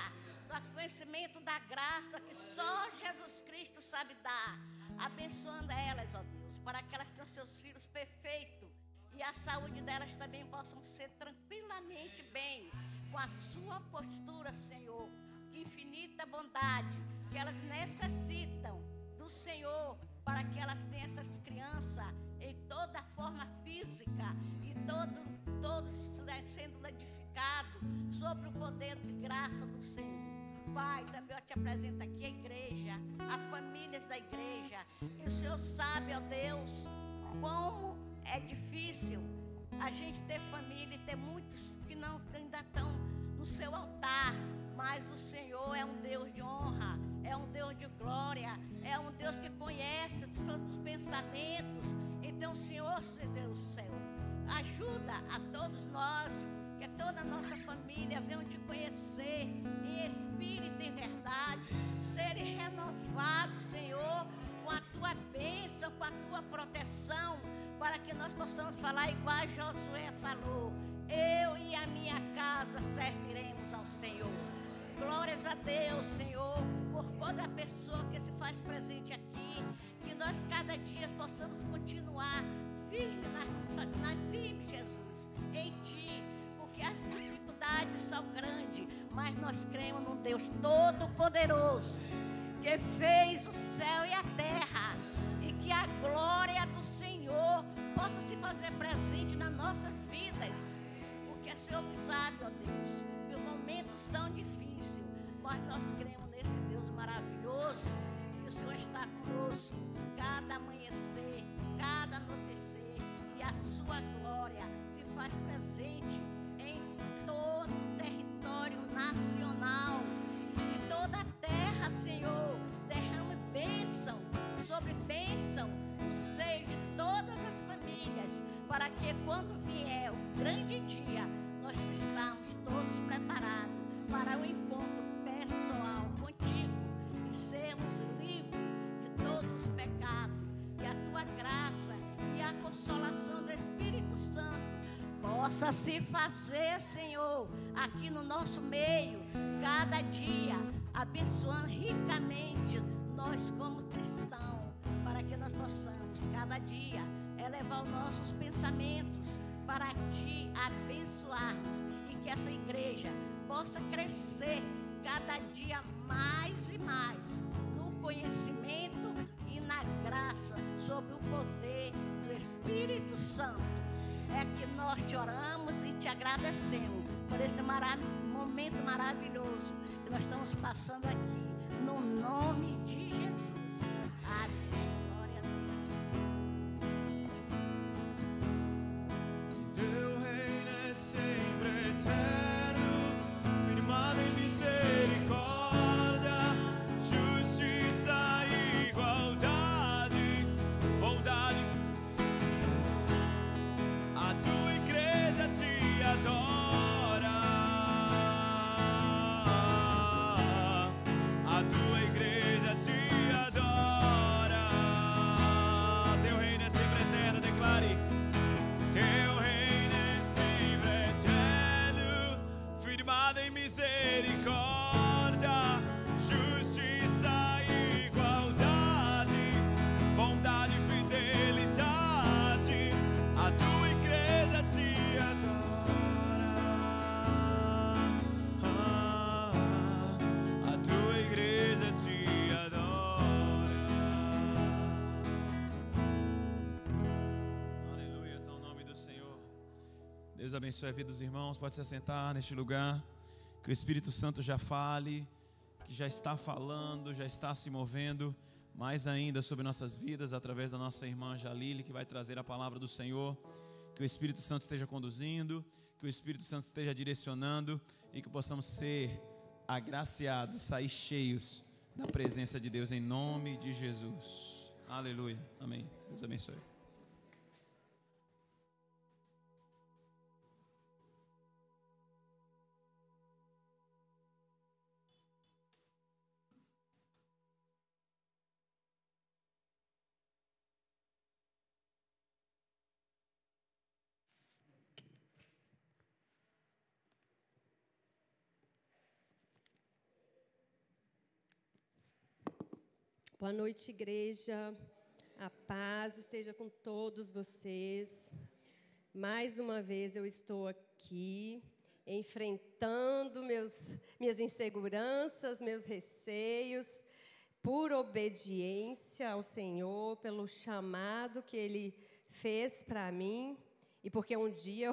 no conhecimento da graça que só Jesus Cristo sabe dar, abençoando elas, ó Deus, para que elas tenham seus filhos perfeitos e a saúde delas também possam ser tranquilamente bem, com a sua postura, Senhor, de infinita bondade, que elas necessitam do Senhor, para que elas tenham essas crianças em toda forma física e todos sendo edificados sobre o poder de graça do Senhor. Pai, também eu te apresento aqui a igreja, as famílias da igreja, e o Senhor sabe, ó Deus, como é difícil a gente ter família e ter muitos que não ainda estão no seu altar, mas o Senhor é um Deus de honra, é um Deus de glória, é um Deus que conhece todos os pensamentos. Então, Senhor, Deus do céu, ajuda a todos nós, que toda a nossa família venham te conhecer em espírito e em verdade, serem renovados, Senhor, com a tua bênção, com a tua proteção, para que nós possamos falar igual Josué falou, eu e a minha casa serviremos ao Senhor. Glórias a Deus, Senhor, por toda pessoa que se faz presente aqui, que nós cada dia possamos continuar firme, firme, Jesus, em Ti, porque as dificuldades são grandes, mas nós cremos num Deus Todo-Poderoso, que fez o céu e a terra, e que a glória do Senhor possa se fazer presente nas nossas vidas, porque o Senhor sabe, ó Deus, que os momentos são difíceis, mas nós cremos nesse Deus maravilhoso, que o Senhor está conosco, cada amanhecer, cada anoitecer, e a sua glória se faz presente em todo o território nacional, e toda a terra, Senhor, derrame bênção sobre bênção no seio de todas as famílias, para que quando vier o grande dia, nós estamos todos preparados para o encontro pessoal contigo e sermos livres de todos os pecados, e a tua graça e a consolação do Espírito Santo possa se fazer, Senhor, aqui no nosso meio, cada dia, abençoando ricamente nós como cristãos, para que nós possamos cada dia elevar os nossos pensamentos para Ti abençoarmos, e que essa igreja possa crescer cada dia mais e mais no conhecimento e na graça, sob o poder do Espírito Santo. É que nós te oramos e te agradecemos por esse momento maravilhoso que nós estamos passando aqui, no nome de Jesus. Amém. Glória a Deus. Teu reino é sempre eterno, firmado em misericórdia, justiça e igualdade, bondade. A tua igreja te adora, a tua igreja te adora. Teu reino é sempre eterno, declare. Teu reino é sempre eterno, firmado em misericórdia, justiça e igualdade, bondade e fidelidade. A tua igreja te adora, a tua igreja te adora. Aleluia, ao nome do Senhor. Deus abençoe a vida dos irmãos. Pode se assentar neste lugar. Que o Espírito Santo já fale, que já está falando, já está se movendo mais ainda sobre nossas vidas, através da nossa irmã Jalile, que vai trazer a palavra do Senhor. Que o Espírito Santo esteja conduzindo, que o Espírito Santo esteja direcionando, e que possamos ser agraciados e sair cheios da presença de Deus, em nome de Jesus. Aleluia, amém. Deus abençoe. Boa noite, igreja. A paz esteja com todos vocês. Mais uma vez eu estou aqui, enfrentando minhas inseguranças, meus receios, por obediência ao Senhor, pelo chamado que Ele fez para mim, e porque um dia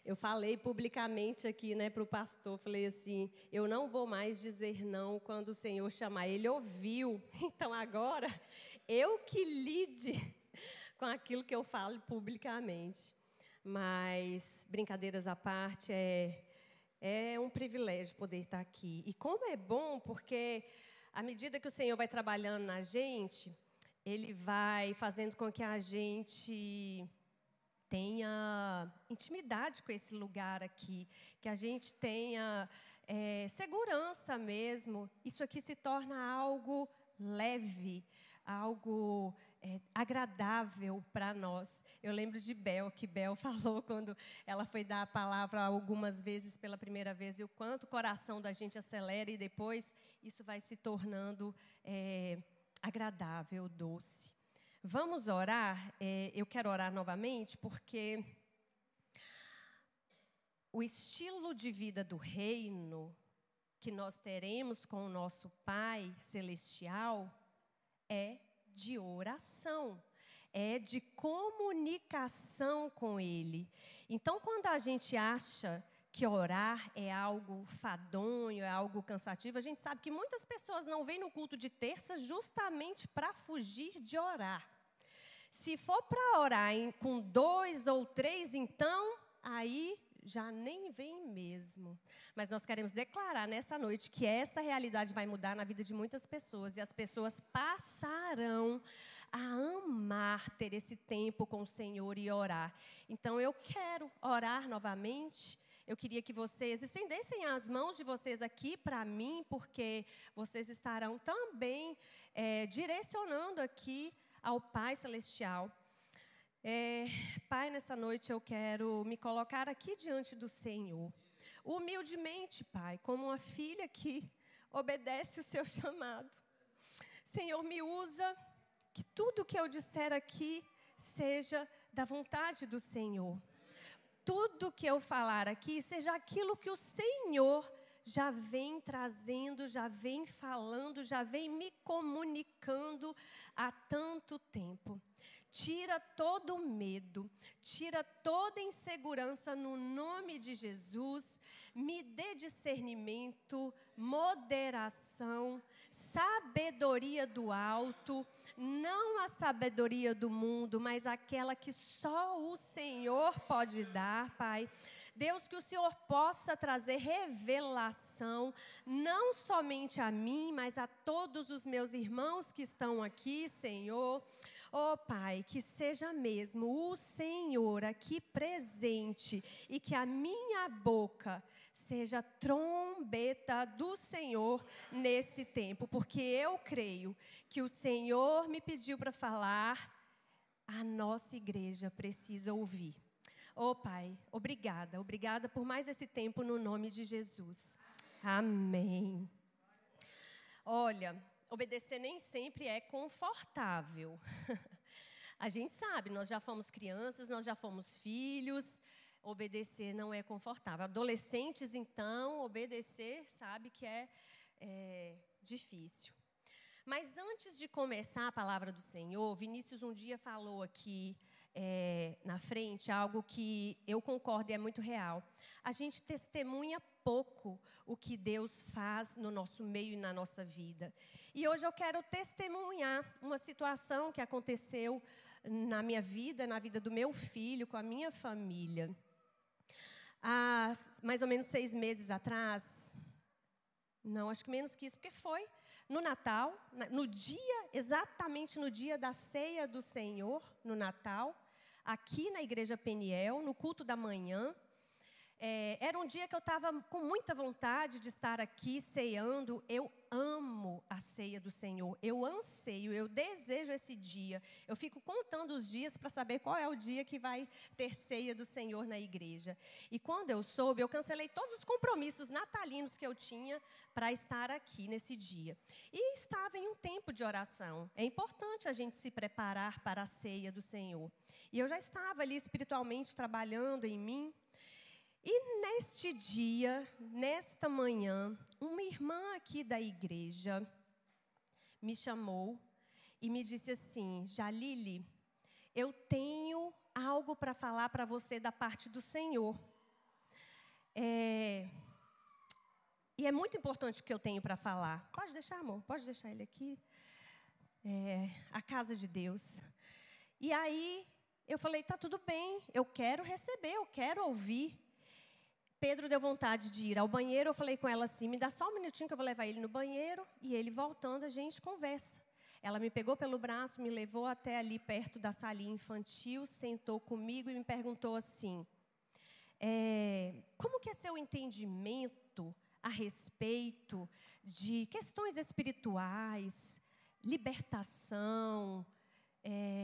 eu falei publicamente aqui, né, para o pastor, falei assim, eu não vou mais dizer não quando o Senhor chamar. Ele ouviu, então agora eu que lide com aquilo que eu falo publicamente. Mas, brincadeiras à parte, é um privilégio poder estar aqui. E como é bom, porque à medida que o Senhor vai trabalhando na gente, Ele vai fazendo com que a gente tenha intimidade com esse lugar aqui, que a gente tenha segurança mesmo. Isso aqui se torna algo leve, algo agradável para nós. Eu lembro de Bel, que Bel falou quando ela foi dar a palavra algumas vezes, pela primeira vez, e o quanto o coração da gente acelera e depois isso vai se tornando agradável, doce. Vamos orar? Eu quero orar novamente porque o estilo de vida do reino que nós teremos com o nosso Pai Celestial é de oração, é de comunicação com Ele. Então, quando a gente acha que orar é algo fadonho, é algo cansativo, a gente sabe que muitas pessoas não vêm no culto de terça justamente para fugir de orar. Se for para orar com 2 ou 3, então, aí já nem vem mesmo. Mas nós queremos declarar nessa noite que essa realidade vai mudar na vida de muitas pessoas. E as pessoas passarão a amar ter esse tempo com o Senhor e orar. Então, eu quero orar novamente. Eu queria que vocês estendessem as mãos de vocês aqui para mim, porque vocês estarão também direcionando aqui ao Pai Celestial. Pai, nessa noite eu quero me colocar aqui diante do Senhor. Humildemente, Pai, como uma filha que obedece o seu chamado. Senhor, me usa, que tudo que eu disser aqui seja da vontade do Senhor. Tudo que eu falar aqui seja aquilo que o Senhor já vem trazendo, já vem falando, já vem me comunicando há tanto tempo. Tira todo o medo, tira toda insegurança no nome de Jesus. Me dê discernimento, moderação, sabedoria do alto, não a sabedoria do mundo, mas aquela que só o Senhor pode dar, Pai. Deus, que o Senhor possa trazer revelação, não somente a mim, mas a todos os meus irmãos que estão aqui, Senhor. Oh, Pai, que seja mesmo o Senhor aqui presente e que a minha boca seja trombeta do Senhor nesse tempo, porque eu creio que o Senhor me pediu para falar, a nossa igreja precisa ouvir. Oh, Pai, obrigada por mais esse tempo no nome de Jesus. Amém. Olha, obedecer nem sempre é confortável. A gente sabe, nós já fomos crianças, nós já fomos filhos, obedecer não é confortável. Adolescentes, então, obedecer sabe que é difícil. Mas antes de começar a palavra do Senhor, Vinícius um dia falou aqui na frente algo que eu concordo e é muito real. A gente testemunha pouco o que Deus faz no nosso meio e na nossa vida. E hoje eu quero testemunhar uma situação que aconteceu na minha vida, na vida do meu filho, com a minha família. Há mais ou menos 6 meses atrás, não, acho que menos que isso, porque foi no Natal, exatamente no dia da ceia do Senhor, no Natal, aqui na Igreja Peniel, no culto da manhã. Era um dia que eu estava com muita vontade de estar aqui ceando. Eu amo a ceia do Senhor, eu anseio, eu desejo esse dia. Eu fico contando os dias para saber qual é o dia que vai ter ceia do Senhor na igreja. E quando eu soube, eu cancelei todos os compromissos natalinos que eu tinha para estar aqui nesse dia. E estava em um tempo de oração. É importante a gente se preparar para a ceia do Senhor. E eu já estava ali espiritualmente trabalhando em mim. E neste dia, nesta manhã, uma irmã aqui da igreja me chamou e me disse assim: Jalile, eu tenho algo para falar para você da parte do Senhor. E é muito importante o que eu tenho para falar. Pode deixar, amor? Pode deixar ele aqui. A casa de Deus. E aí, eu falei, tá tudo bem, eu quero receber, eu quero ouvir. Pedro deu vontade de ir ao banheiro, eu falei com ela assim, me dá só um minutinho que eu vou levar ele no banheiro, e ele voltando, a gente conversa. Ela me pegou pelo braço, me levou até ali perto da salinha infantil, sentou comigo e me perguntou assim, como que é seu entendimento a respeito de questões espirituais, libertação,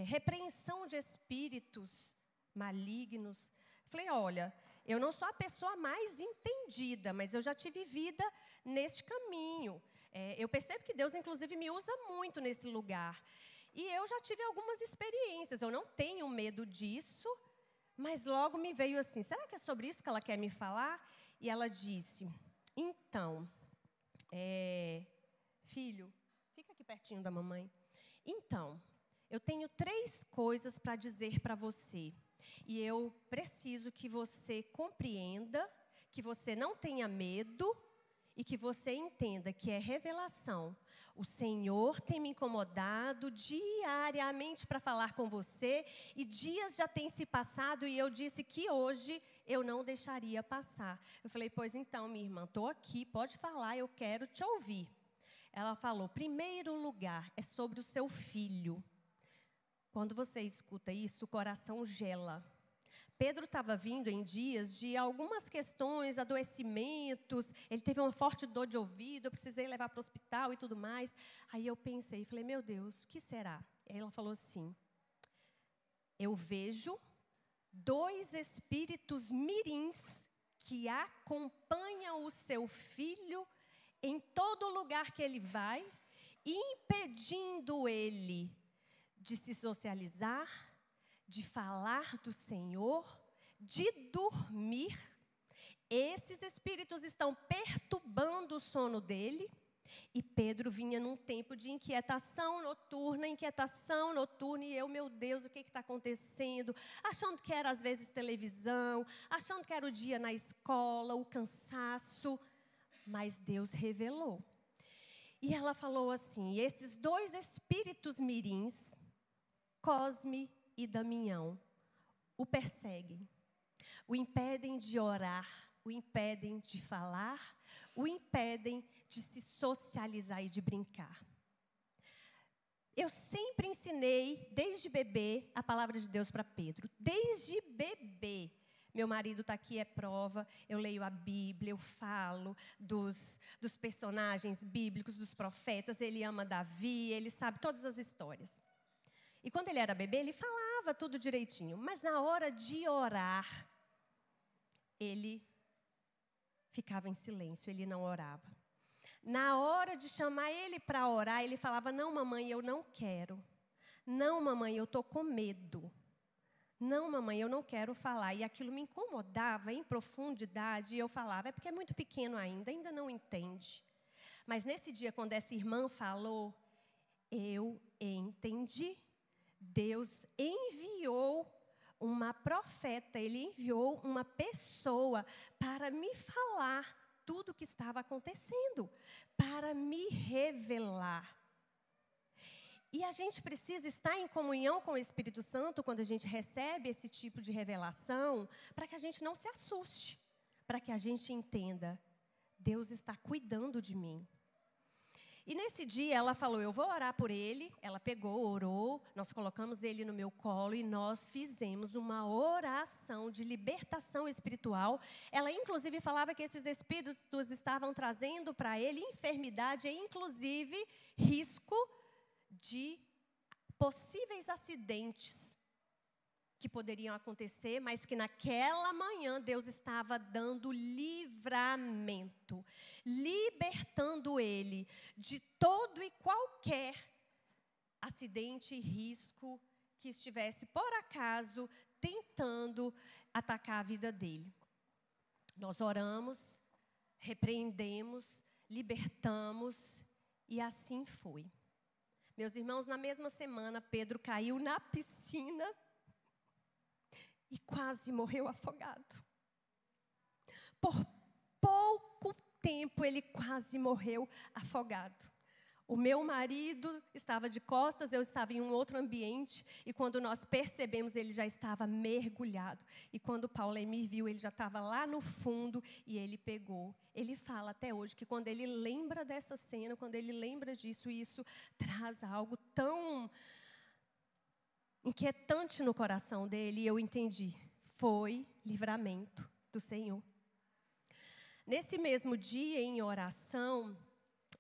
repreensão de espíritos malignos. Falei, olha, eu não sou a pessoa mais entendida, mas eu já tive vida neste caminho. Eu percebo que Deus, inclusive, me usa muito nesse lugar. E eu já tive algumas experiências, eu não tenho medo disso, mas logo me veio assim, será que é sobre isso que ela quer me falar? E ela disse, então, filho, fica aqui pertinho da mamãe. Então, eu tenho 3 coisas para dizer para você. E eu preciso que você compreenda, que você não tenha medo e que você entenda que é revelação. O Senhor tem me incomodado diariamente para falar com você e dias já têm se passado e eu disse que hoje eu não deixaria passar. Eu falei, pois então, minha irmã, estou aqui, pode falar, eu quero te ouvir. Ela falou, primeiro lugar, é sobre o seu filho. Quando você escuta isso, o coração gela. Pedro estava vindo em dias de algumas questões, adoecimentos, ele teve uma forte dor de ouvido, eu precisei levar para o hospital e tudo mais. Aí eu pensei, falei, meu Deus, o que será? Aí ela falou assim, eu vejo 2 espíritos mirins que acompanham o seu filho em todo lugar que ele vai, impedindo ele de se socializar, de falar do Senhor, de dormir. Esses espíritos estão perturbando o sono dele. E Pedro vinha num tempo de inquietação noturna, e eu, meu Deus, o que está acontecendo? Achando que era, às vezes, televisão, achando que era o dia na escola, o cansaço. Mas Deus revelou. E ela falou assim, esses 2 espíritos mirins, Cosme e Damião, o perseguem, o impedem de orar, o impedem de falar, o impedem de se socializar e de brincar. Eu sempre ensinei, desde bebê, a palavra de Deus para Pedro. Desde bebê. Meu marido está aqui, é prova. Eu leio a Bíblia, eu falo dos personagens bíblicos, dos profetas. Ele ama Davi, ele sabe todas as histórias. E quando ele era bebê, ele falava tudo direitinho. Mas na hora de orar, ele ficava em silêncio, ele não orava. Na hora de chamar ele para orar, ele falava, não, mamãe, eu não quero. Não, mamãe, eu estou com medo. Não, mamãe, eu não quero falar. E aquilo me incomodava em profundidade. E eu falava, é porque é muito pequeno ainda não entende. Mas nesse dia, quando essa irmã falou, eu entendi. Deus enviou uma profeta, Ele enviou uma pessoa para me falar tudo o que estava acontecendo, para me revelar. E a gente precisa estar em comunhão com o Espírito Santo quando a gente recebe esse tipo de revelação, para que a gente não se assuste, para que a gente entenda, Deus está cuidando de mim. E nesse dia ela falou, eu vou orar por ele. Ela pegou, orou, nós colocamos ele no meu colo e nós fizemos uma oração de libertação espiritual. Ela inclusive falava que esses espíritos estavam trazendo para ele enfermidade e inclusive risco de possíveis acidentes que poderiam acontecer, mas que naquela manhã Deus estava dando livramento, libertando ele de todo e qualquer acidente e risco que estivesse, por acaso, tentando atacar a vida dele. Nós oramos, repreendemos, libertamos e assim foi. Meus irmãos, na mesma semana, Pedro caiu na piscina e quase morreu afogado. Por pouco tempo, ele quase morreu afogado. O meu marido estava de costas, eu estava em um outro ambiente, e quando nós percebemos, ele já estava mergulhado. E quando o Paulo me viu, ele já estava lá no fundo, e ele pegou. Ele fala até hoje que quando ele lembra dessa cena, quando ele lembra disso, isso traz algo tão inquietante no coração dele, e eu entendi, foi livramento do Senhor. Nesse mesmo dia, em oração,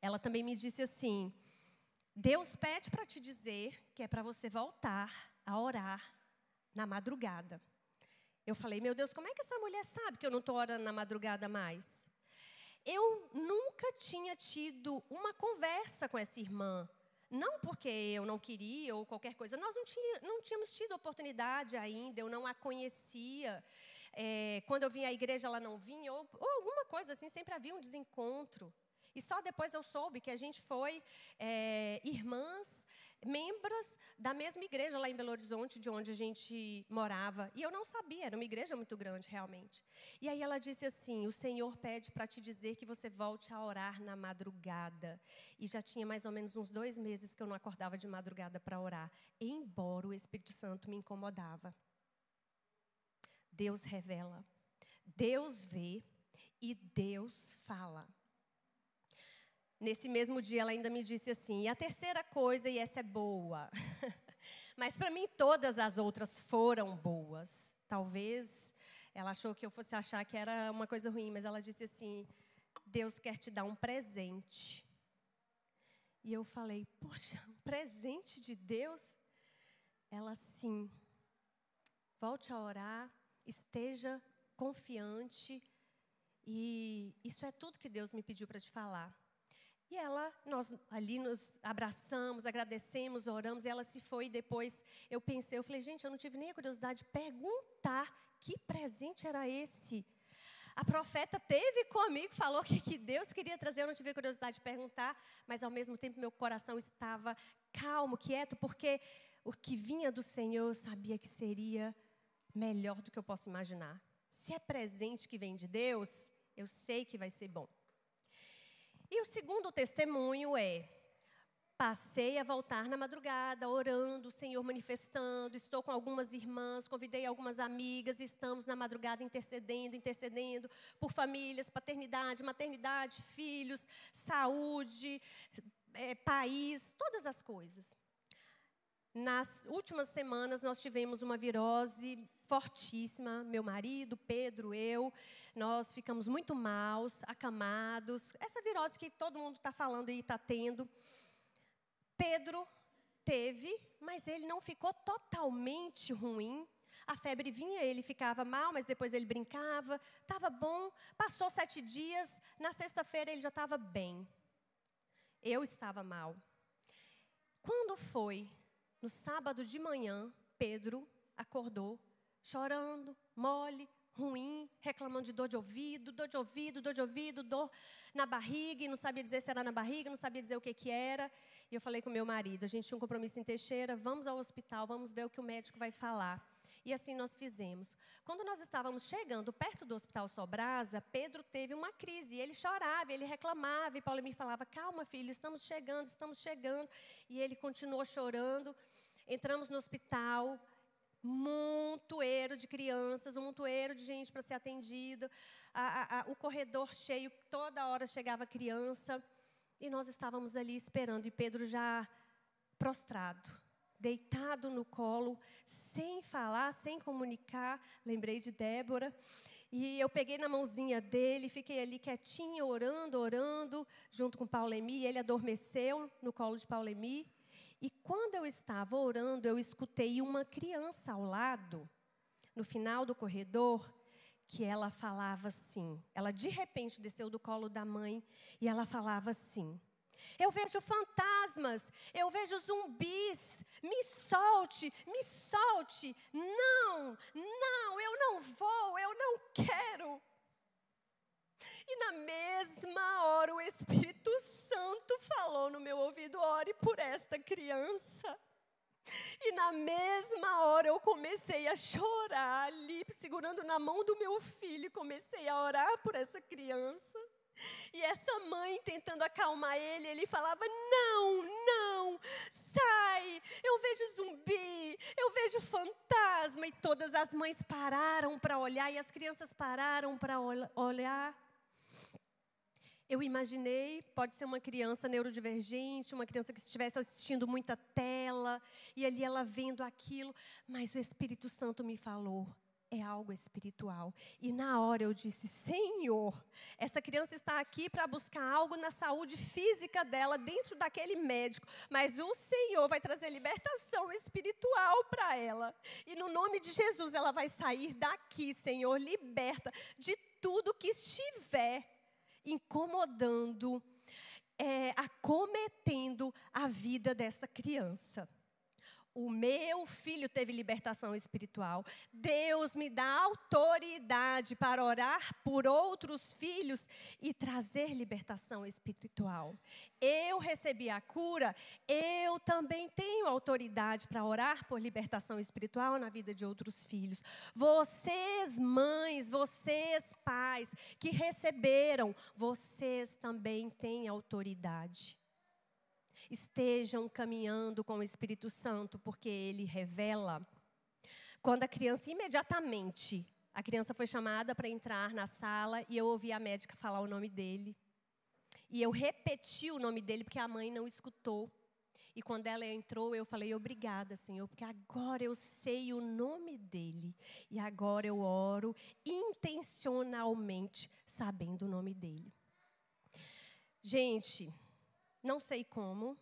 ela também me disse assim, Deus pede para te dizer que é para você voltar a orar na madrugada. Eu falei, meu Deus, como é que essa mulher sabe que eu não estou orando na madrugada mais? Eu nunca tinha tido uma conversa com essa irmã. Não porque eu não queria ou qualquer coisa. Nós não tínhamos tido oportunidade ainda, eu não a conhecia. Quando eu vinha à igreja, ela não vinha, ou alguma coisa assim, sempre havia um desencontro. E só depois eu soube que a gente foi irmãs, membros da mesma igreja lá em Belo Horizonte, de onde a gente morava. E eu não sabia, era uma igreja muito grande, realmente. E aí ela disse assim, o Senhor pede para te dizer que você volte a orar na madrugada. E já tinha mais ou menos uns 2 meses que eu não acordava de madrugada para orar, embora o Espírito Santo me incomodava. Deus revela, Deus vê e Deus fala. Nesse mesmo dia, ela ainda me disse assim, e a terceira coisa, e essa é boa, mas para mim todas as outras foram boas. Talvez ela achou que eu fosse achar que era uma coisa ruim, mas ela disse assim, Deus quer te dar um presente. E eu falei, poxa, um presente de Deus? Ela, sim, volte a orar, esteja confiante, e isso é tudo que Deus me pediu para te falar. E nós ali nos abraçamos, agradecemos, oramos, e ela se foi. E depois eu falei, gente, eu não tive nem a curiosidade de perguntar que presente era esse. A profeta teve comigo, falou que Deus queria trazer, eu não tive a curiosidade de perguntar, mas ao mesmo tempo meu coração estava calmo, quieto, porque o que vinha do Senhor eu sabia que seria melhor do que eu posso imaginar. Se é presente que vem de Deus, eu sei que vai ser bom. E o segundo testemunho passei a voltar na madrugada, orando, o Senhor manifestando, estou com algumas irmãs, convidei algumas amigas, estamos na madrugada intercedendo por famílias, paternidade, maternidade, filhos, saúde, país, todas as coisas. Nas últimas semanas, nós tivemos uma virose fortíssima, meu marido, Pedro, eu, nós ficamos muito maus, acamados. Essa virose que todo mundo está falando e está tendo. Pedro teve, mas ele não ficou totalmente ruim. A febre vinha, ele ficava mal, mas depois ele brincava, estava bom. Passou 7 dias, na sexta-feira ele já estava bem. Eu estava mal. Quando foi? No sábado de manhã, Pedro acordou chorando, mole, ruim, reclamando de dor de ouvido, dor na barriga, e não sabia dizer se era na barriga, não sabia dizer o que era. E eu falei com meu marido, a gente tinha um compromisso em Teixeira, vamos ao hospital, vamos ver o que o médico vai falar. E assim nós fizemos. Quando nós estávamos chegando perto do Hospital Sobrasa, Pedro teve uma crise, ele chorava, ele reclamava, e Paulo me falava, calma filho, estamos chegando. E ele continuou chorando. Entramos no hospital, montoeiro de crianças, um montoeiro de gente para ser atendida, o corredor cheio, toda hora chegava criança, e nós estávamos ali esperando, e Pedro já prostrado, deitado no colo, sem falar, sem comunicar. Lembrei de Débora, e eu peguei na mãozinha dele, fiquei ali quietinha, orando, junto com Paulemi, ele adormeceu no colo de Paulemi. E quando eu estava orando, eu escutei uma criança ao lado, no final do corredor, que ela falava assim. Ela, de repente, desceu do colo da mãe e ela falava assim, eu vejo fantasmas, eu vejo zumbis, me solte, não, eu não vou, eu não quero. E na mesma hora o Espírito Santo falou no meu ouvido, ore por esta criança. E na mesma hora eu comecei a chorar ali, segurando na mão do meu filho, comecei a orar por essa criança. E essa mãe tentando acalmar ele falava, não, sai, eu vejo zumbi, eu vejo fantasma. E todas as mães pararam para olhar, e as crianças pararam para olhar. Eu imaginei, pode ser uma criança neurodivergente, uma criança que estivesse assistindo muita tela, e ali ela vendo aquilo, mas o Espírito Santo me falou, é algo espiritual. E na hora eu disse, Senhor, essa criança está aqui para buscar algo na saúde física dela, dentro daquele médico, mas o Senhor vai trazer libertação espiritual para ela. E no nome de Jesus, ela vai sair daqui, Senhor, liberta de tudo que estiver incomodando, acometendo a vida dessa criança. O meu filho teve libertação espiritual. Deus me dá autoridade para orar por outros filhos e trazer libertação espiritual. Eu recebi a cura, eu também tenho autoridade para orar por libertação espiritual na vida de outros filhos. Vocês, mães, vocês, pais, que receberam, vocês também têm autoridade. Estejam caminhando com o Espírito Santo, porque Ele revela. Quando a criança, imediatamente, a criança foi chamada para entrar na sala e eu ouvi a médica falar o nome dele. E eu repeti o nome dele, porque a mãe não escutou. E quando ela entrou, eu falei, obrigada, Senhor, porque agora eu sei o nome dele. E agora eu oro intencionalmente, sabendo o nome dele. Gente, não sei como,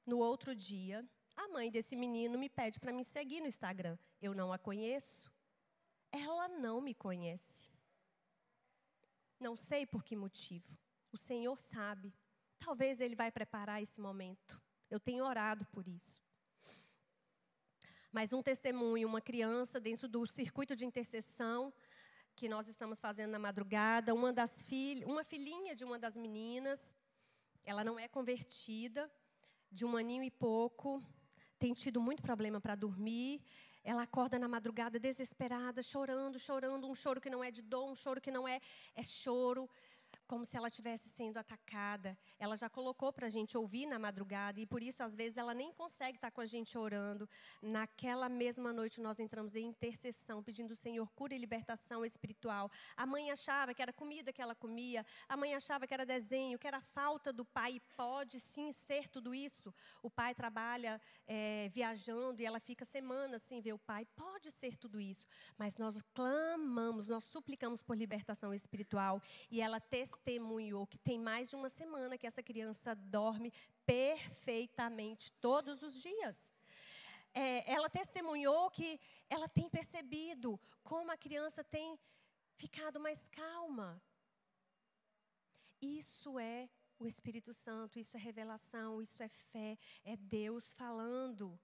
no outro dia, a mãe desse menino me pede para me seguir no Instagram. Eu não a conheço. Ela não me conhece. Não sei por que motivo. O Senhor sabe. Talvez Ele vai preparar esse momento. Eu tenho orado por isso. Mas um testemunho, uma criança dentro do circuito de intercessão que nós estamos fazendo na madrugada, uma filhinha de uma das meninas, ela não é convertida, de 1 aninho e pouco, tem tido muito problema para dormir. Ela acorda na madrugada desesperada, chorando, um choro que não é de dor, um choro que não é choro, como se ela estivesse sendo atacada. Ela já colocou para a gente ouvir na madrugada, e por isso, às vezes, ela nem consegue estar com a gente orando. Naquela mesma noite, nós entramos em intercessão, pedindo ao Senhor cura e libertação espiritual. A mãe achava que era comida que ela comia, a mãe achava que era desenho, que era falta do pai, e pode sim ser tudo isso. O pai trabalha viajando, e ela fica semanas sem ver o pai. Pode ser tudo isso, mas nós clamamos, nós suplicamos por libertação espiritual, e ela testemunhou que tem mais de 1 semana que essa criança dorme perfeitamente todos os dias. Ela testemunhou que ela tem percebido como a criança tem ficado mais calma. Isso é o Espírito Santo, isso é revelação, isso é fé, é Deus falando.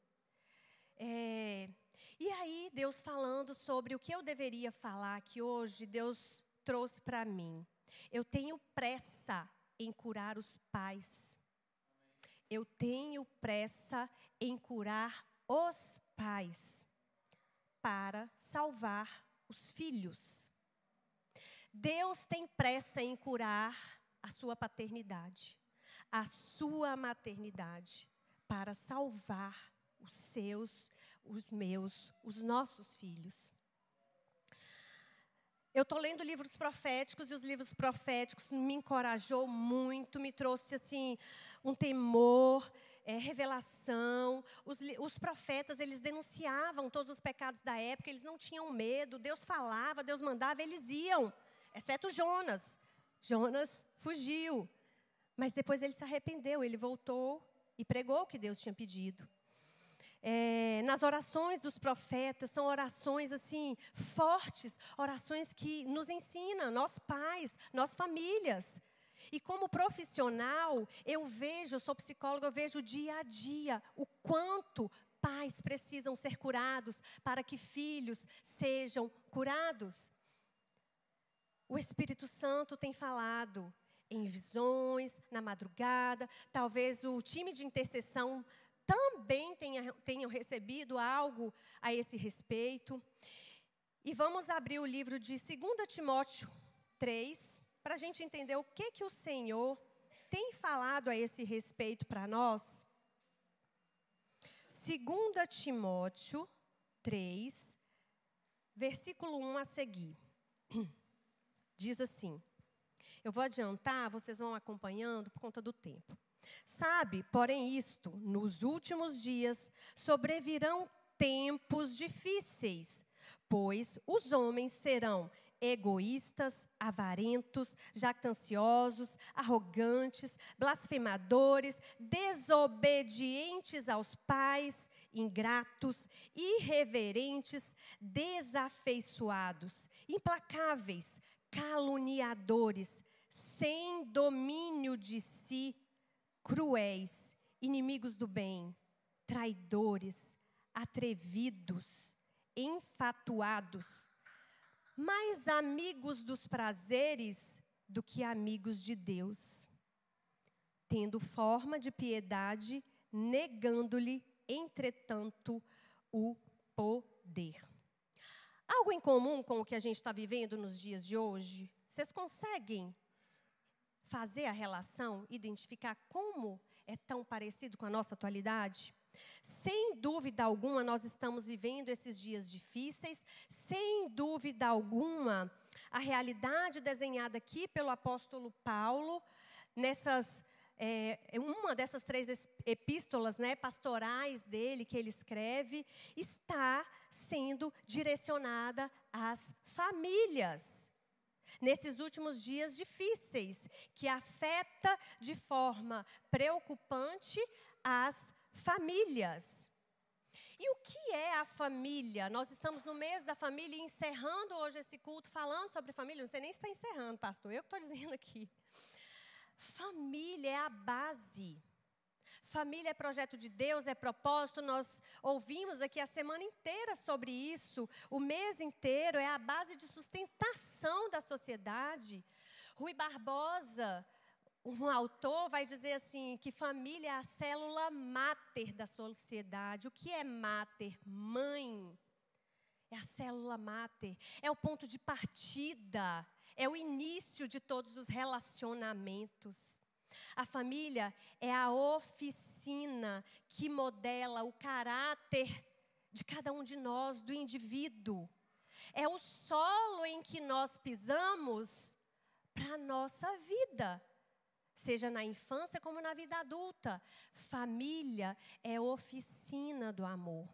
E aí, Deus falando sobre o que eu deveria falar aqui hoje, Deus trouxe para mim. Eu tenho pressa em curar os pais. Eu tenho pressa em curar os pais para salvar os filhos. Deus tem pressa em curar a sua paternidade, a sua maternidade, para salvar os seus, os meus, os nossos filhos. Eu estou lendo livros proféticos, e os livros proféticos me encorajou muito, me trouxe assim um temor, revelação. Os profetas, eles denunciavam todos os pecados da época, eles não tinham medo. Deus falava, Deus mandava, eles iam, exceto Jonas. Jonas fugiu, mas depois ele se arrependeu, ele voltou e pregou o que Deus tinha pedido. Nas orações dos profetas, são orações assim, fortes, orações que nos ensinam, nós pais, nós famílias. E como profissional, eu sou psicóloga, eu vejo dia a dia o quanto pais precisam ser curados para que filhos sejam curados. O Espírito Santo tem falado em visões, na madrugada, talvez o time de intercessão também tenham recebido algo a esse respeito. E vamos abrir o livro de 2 Timóteo 3, para a gente entender o que o Senhor tem falado a esse respeito para nós. 2 Timóteo 3, versículo 1 a seguir. Diz assim, eu vou adiantar, vocês vão acompanhando por conta do tempo. Sabe, porém isto, nos últimos dias sobrevirão tempos difíceis, pois, os homens serão egoístas, avarentos, jactanciosos, arrogantes, blasfemadores, desobedientes aos pais, ingratos, irreverentes, desafeiçoados, implacáveis, caluniadores, sem domínio de si, cruéis, inimigos do bem, traidores, atrevidos, enfatuados, mais amigos dos prazeres do que amigos de Deus, tendo forma de piedade, negando-lhe, entretanto, o poder. Algo em comum com o que a gente está vivendo nos dias de hoje? Vocês conseguem fazer a relação, identificar como é tão parecido com a nossa atualidade? Sem dúvida alguma, nós estamos vivendo esses dias difíceis. Sem dúvida alguma, a realidade desenhada aqui pelo apóstolo Paulo, uma dessas 3 epístolas, pastorais dele, que ele escreve, está sendo direcionada às famílias. Nesses últimos dias difíceis, que afeta de forma preocupante as famílias. E o que é a família? Nós estamos no mês da família e encerrando hoje esse culto falando sobre família. Não sei nem se está encerrando, pastor, eu que estou dizendo aqui. Família é a base. Família é projeto de Deus, é propósito. Nós ouvimos aqui a semana inteira sobre isso. O mês inteiro é a base de sustentação da sociedade. Rui Barbosa, um autor, vai dizer assim, que família é a célula máter da sociedade. O que é máter? Mãe. É a célula máter. É o ponto de partida. É o início de todos os relacionamentos. A família é a oficina que modela o caráter de cada um de nós, do indivíduo. É o solo em que nós pisamos para a nossa vida, seja na infância como na vida adulta. Família é oficina do amor.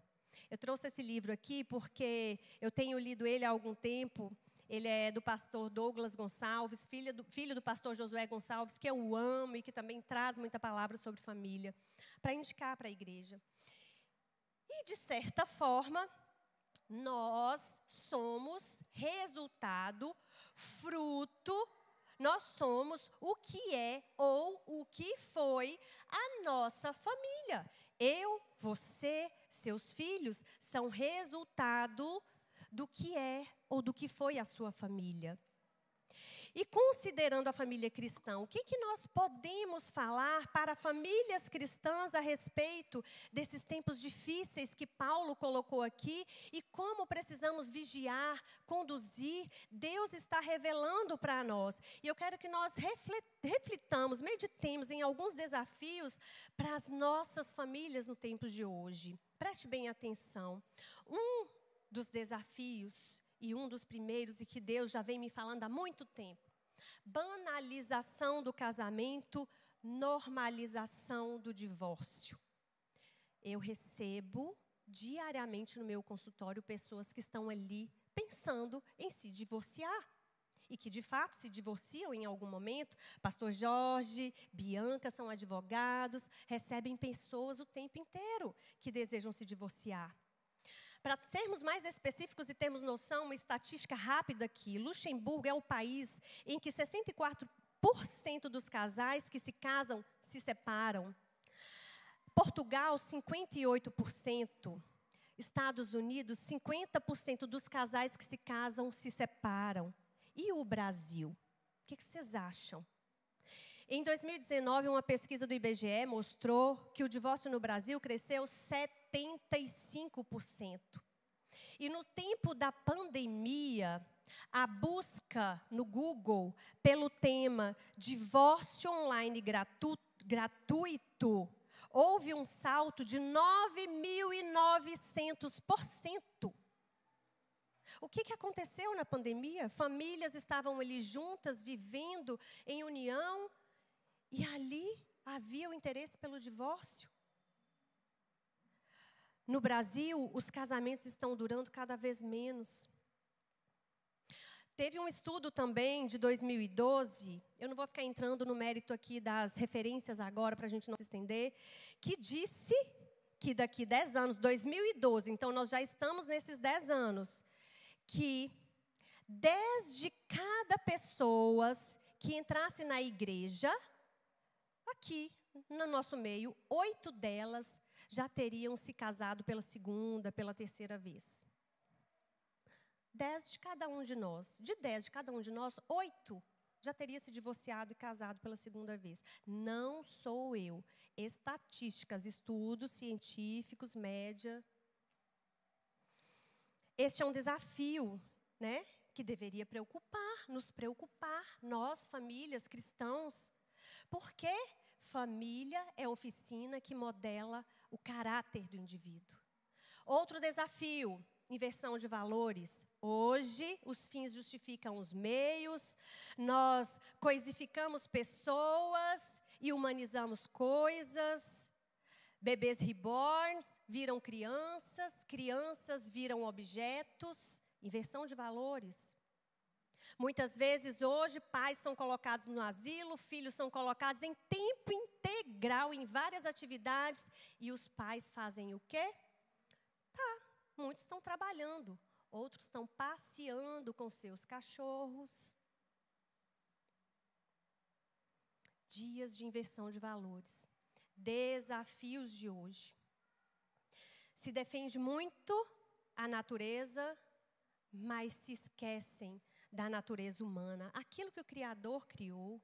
Eu trouxe esse livro aqui porque eu tenho lido ele há algum tempo. Ele é do pastor Douglas Gonçalves, filho do pastor Josué Gonçalves, que eu amo e que também traz muita palavra sobre família, para indicar para a igreja. E, de certa forma, nós somos resultado, fruto, nós somos o que é ou o que foi a nossa família. Eu, você, seus filhos, são resultado do que é ou do que foi a sua família. E considerando a família cristã, o que nós podemos falar para famílias cristãs a respeito desses tempos difíceis que Paulo colocou aqui e como precisamos vigiar, conduzir? Deus está revelando para nós. E eu quero que nós reflitamos, meditemos em alguns desafios para as nossas famílias no tempo de hoje. Preste bem atenção. Um dos desafios, e um dos primeiros, e que Deus já vem me falando há muito tempo: banalização do casamento, normalização do divórcio. Eu recebo diariamente no meu consultório pessoas que estão ali pensando em se divorciar. E que, de fato, se divorciam em algum momento. Pastor Jorge, Bianca são advogados, recebem pessoas o tempo inteiro que desejam se divorciar. Para sermos mais específicos e termos noção, uma estatística rápida aqui: Luxemburgo é o país em que 64% dos casais que se casam se separam. Portugal, 58%. Estados Unidos, 50% dos casais que se casam se separam. E o Brasil? O que vocês acham? Em 2019, uma pesquisa do IBGE mostrou que o divórcio no Brasil cresceu 75%. E no tempo da pandemia, a busca no Google pelo tema divórcio online gratuito houve um salto de 9.900%. O que aconteceu na pandemia? Famílias estavam ali juntas, vivendo em união, e ali havia o interesse pelo divórcio. no Brasil, os casamentos estão durando cada vez menos. Teve um estudo também de 2012, eu não vou ficar entrando no mérito aqui das referências agora, para a gente não se estender, que disse que daqui 10 anos, 2012, então nós já estamos nesses 10 anos, que 10 de cada pessoas que entrasse na igreja, aqui no nosso meio, 8 delas já teriam se casado pela segunda, pela terceira vez. 10 de cada um de nós. De 10 de cada um de nós, 8 já teria se divorciado e casado pela segunda vez. Não sou eu. Estatísticas, estudos científicos, média. Este é um desafio, né, que deveria nos preocupar, nós, famílias, cristãos. Porque família é a oficina que modela o caráter do indivíduo. Outro desafio, inversão de valores. Hoje, os fins justificam os meios, nós coisificamos pessoas e humanizamos coisas. Bebês reborns viram crianças, crianças viram objetos. Inversão de valores. Muitas vezes, hoje, pais são colocados no asilo, filhos são colocados em tempo integral em várias atividades. E os pais fazem o quê? Muitos estão trabalhando, outros estão passeando com seus cachorros. Dias de inversão de valores. Desafios de hoje. Se defende muito a natureza, mas se esquecem da natureza humana. Aquilo que o Criador criou.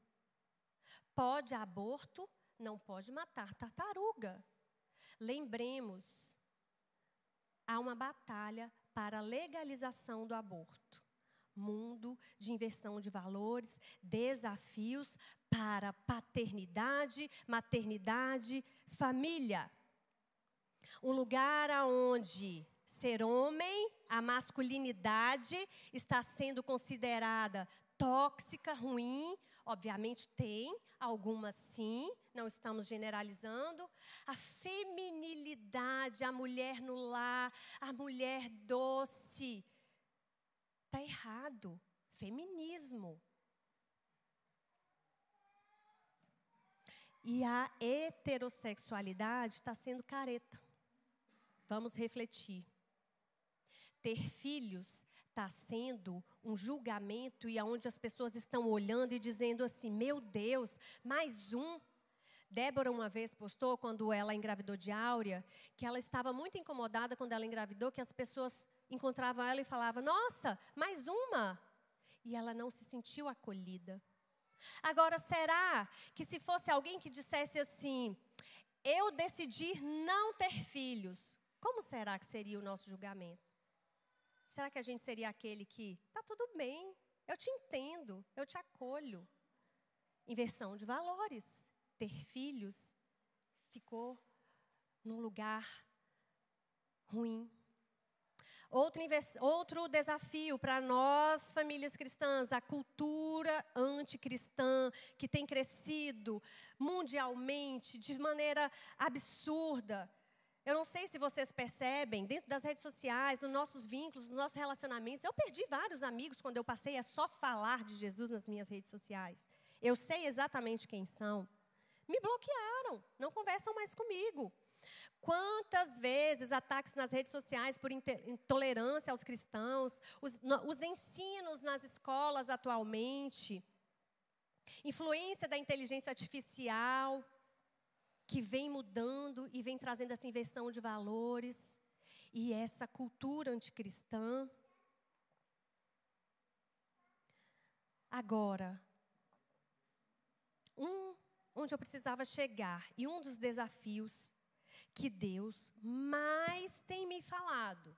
Pode aborto, não pode matar tartaruga. Lembremos, há uma batalha para a legalização do aborto. Mundo de inversão de valores, desafios para paternidade, maternidade, família. Um lugar onde ser homem, a masculinidade está sendo considerada tóxica, ruim. Obviamente tem, algumas sim, não estamos generalizando. A feminilidade, a mulher no lar, a mulher doce. Está errado. Feminismo. E a heterossexualidade está sendo careta. Vamos refletir. Ter filhos está sendo um julgamento e aonde as pessoas estão olhando e dizendo assim, meu Deus, mais um. Débora uma vez postou, quando ela engravidou de Áurea, que ela estava muito incomodada quando ela engravidou, que as pessoas encontravam ela e falavam, nossa, mais uma. E ela não se sentiu acolhida. Agora, será que se fosse alguém que dissesse assim, eu decidi não ter filhos, como será que seria o nosso julgamento? Será que a gente seria aquele que, tá tudo bem, eu te entendo, eu te acolho. Inversão de valores. Ter filhos ficou num lugar ruim. Outro desafio para nós, famílias cristãs, a cultura anticristã, que tem crescido mundialmente de maneira absurda. Eu não sei se vocês percebem, dentro das redes sociais, nos nossos vínculos, nos nossos relacionamentos, eu perdi vários amigos quando eu passei a só falar de Jesus nas minhas redes sociais. Eu sei exatamente quem são. Me bloquearam, não conversam mais comigo. Quantas vezes ataques nas redes sociais por intolerância aos cristãos, os ensinos nas escolas atualmente, influência da inteligência artificial, que vem mudando e vem trazendo essa inversão de valores e essa cultura anticristã. Agora, onde eu precisava chegar, e um dos desafios que Deus mais tem me falado,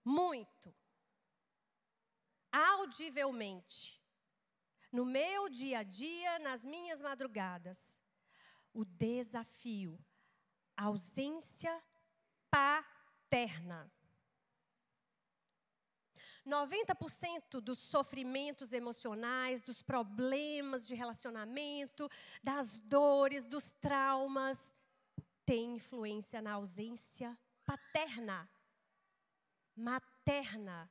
muito, audivelmente, no meu dia a dia, nas minhas madrugadas, o desafio, a ausência paterna. 90% dos sofrimentos emocionais, dos problemas de relacionamento, das dores, dos traumas, tem influência na ausência paterna, materna,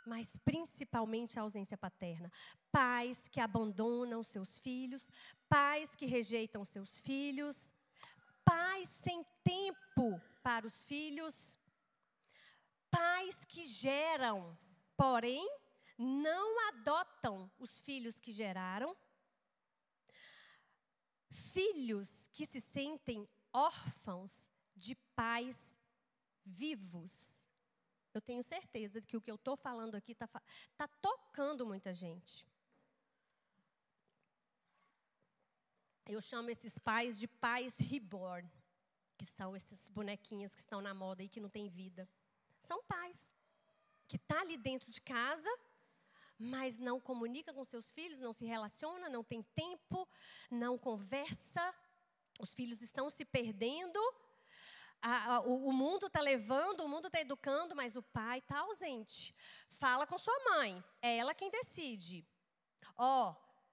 mas principalmente a ausência paterna. Pais que abandonam seus filhos, pais que rejeitam seus filhos, pais sem tempo para os filhos, pais que geram, porém, não adotam os filhos que geraram, filhos que se sentem órfãos de pais vivos. Eu tenho certeza de que o que eu estou falando aqui está tocando muita gente. Eu chamo esses pais de pais reborn, que são esses bonequinhos que estão na moda e que não têm vida. São pais que estão ali dentro de casa, mas não comunica com seus filhos, não se relaciona, não tem tempo, não conversa. Os filhos estão se perdendo, o mundo está levando, o mundo está educando, mas o pai está ausente. Fala com sua mãe, é ela quem decide.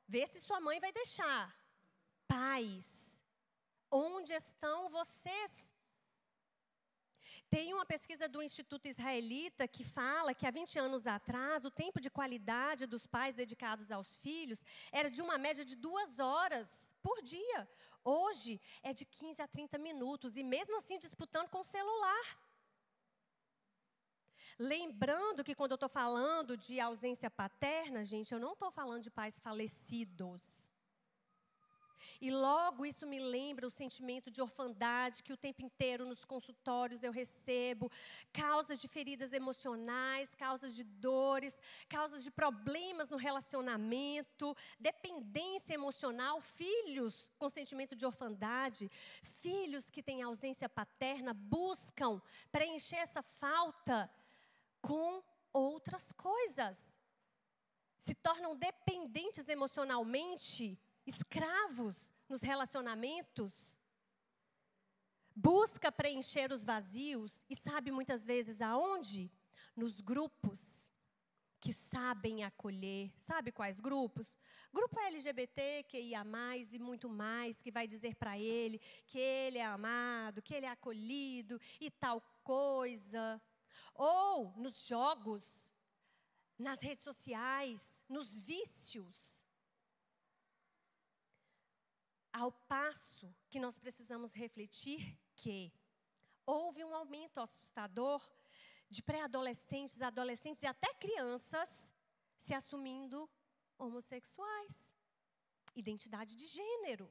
Vê se sua mãe vai deixar. Pais, onde estão vocês? Tem uma pesquisa do Instituto Israelita que fala que há 20 anos atrás, o tempo de qualidade dos pais dedicados aos filhos era de uma média de 2 horas por dia. Hoje é de 15 a 30 minutos, e mesmo assim disputando com o celular. Lembrando que quando eu estou falando de ausência paterna, gente, eu não estou falando de pais falecidos. E logo isso me lembra o sentimento de orfandade que o tempo inteiro nos consultórios eu recebo, causas de feridas emocionais, causas de dores, causas de problemas no relacionamento, dependência emocional, filhos com sentimento de orfandade, filhos que têm ausência paterna buscam preencher essa falta com outras coisas. Se tornam dependentes emocionalmente, escravos nos relacionamentos, busca preencher os vazios, e sabe muitas vezes aonde? Nos grupos que sabem acolher. Sabe quais grupos? Grupo LGBT, QIA+, e muito mais, que vai dizer para ele que ele é amado, que ele é acolhido e tal coisa. Ou nos jogos, nas redes sociais, nos vícios. Ao passo que nós precisamos refletir que houve um aumento assustador de pré-adolescentes, adolescentes e até crianças se assumindo homossexuais. Identidade de gênero.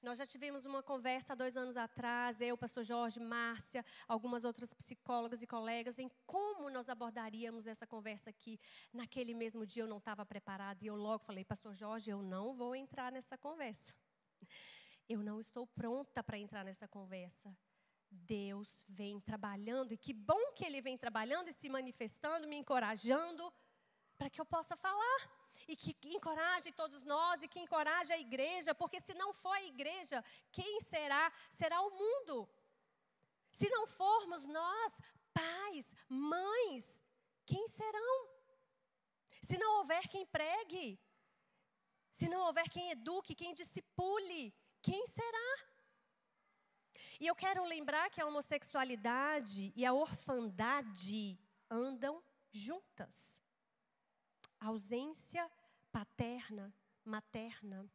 Nós já tivemos uma conversa há 2 anos atrás, eu, pastor Jorge, Márcia, algumas outras psicólogas e colegas, em como nós abordaríamos essa conversa aqui. Naquele mesmo dia eu não estava preparada e eu logo falei, pastor Jorge, eu não vou entrar nessa conversa. Eu não estou pronta para entrar nessa conversa. Deus vem trabalhando, e que bom que Ele vem trabalhando e se manifestando, me encorajando, para que eu possa falar. E que encoraje todos nós, e que encoraje a igreja, porque se não for a igreja, quem será? Será o mundo. Se não formos nós, pais, mães, quem serão? Se não houver quem pregue, se não houver quem eduque, quem discipule, quem será? E eu quero lembrar que a homossexualidade e a orfandade andam juntas. A ausência paterna, materna.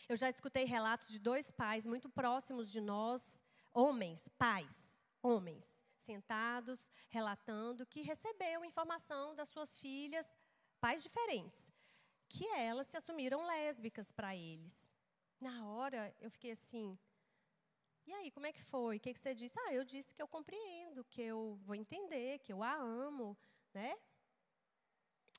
Eu já escutei relatos de 2 pais muito próximos de nós, homens, pais, homens, sentados, relatando que recebeu informação das suas filhas, pais diferentes, que elas se assumiram lésbicas para eles. Na hora, eu fiquei assim, e aí, como é que foi? O que você disse? Eu disse que eu compreendo, que eu vou entender, que eu a amo, né?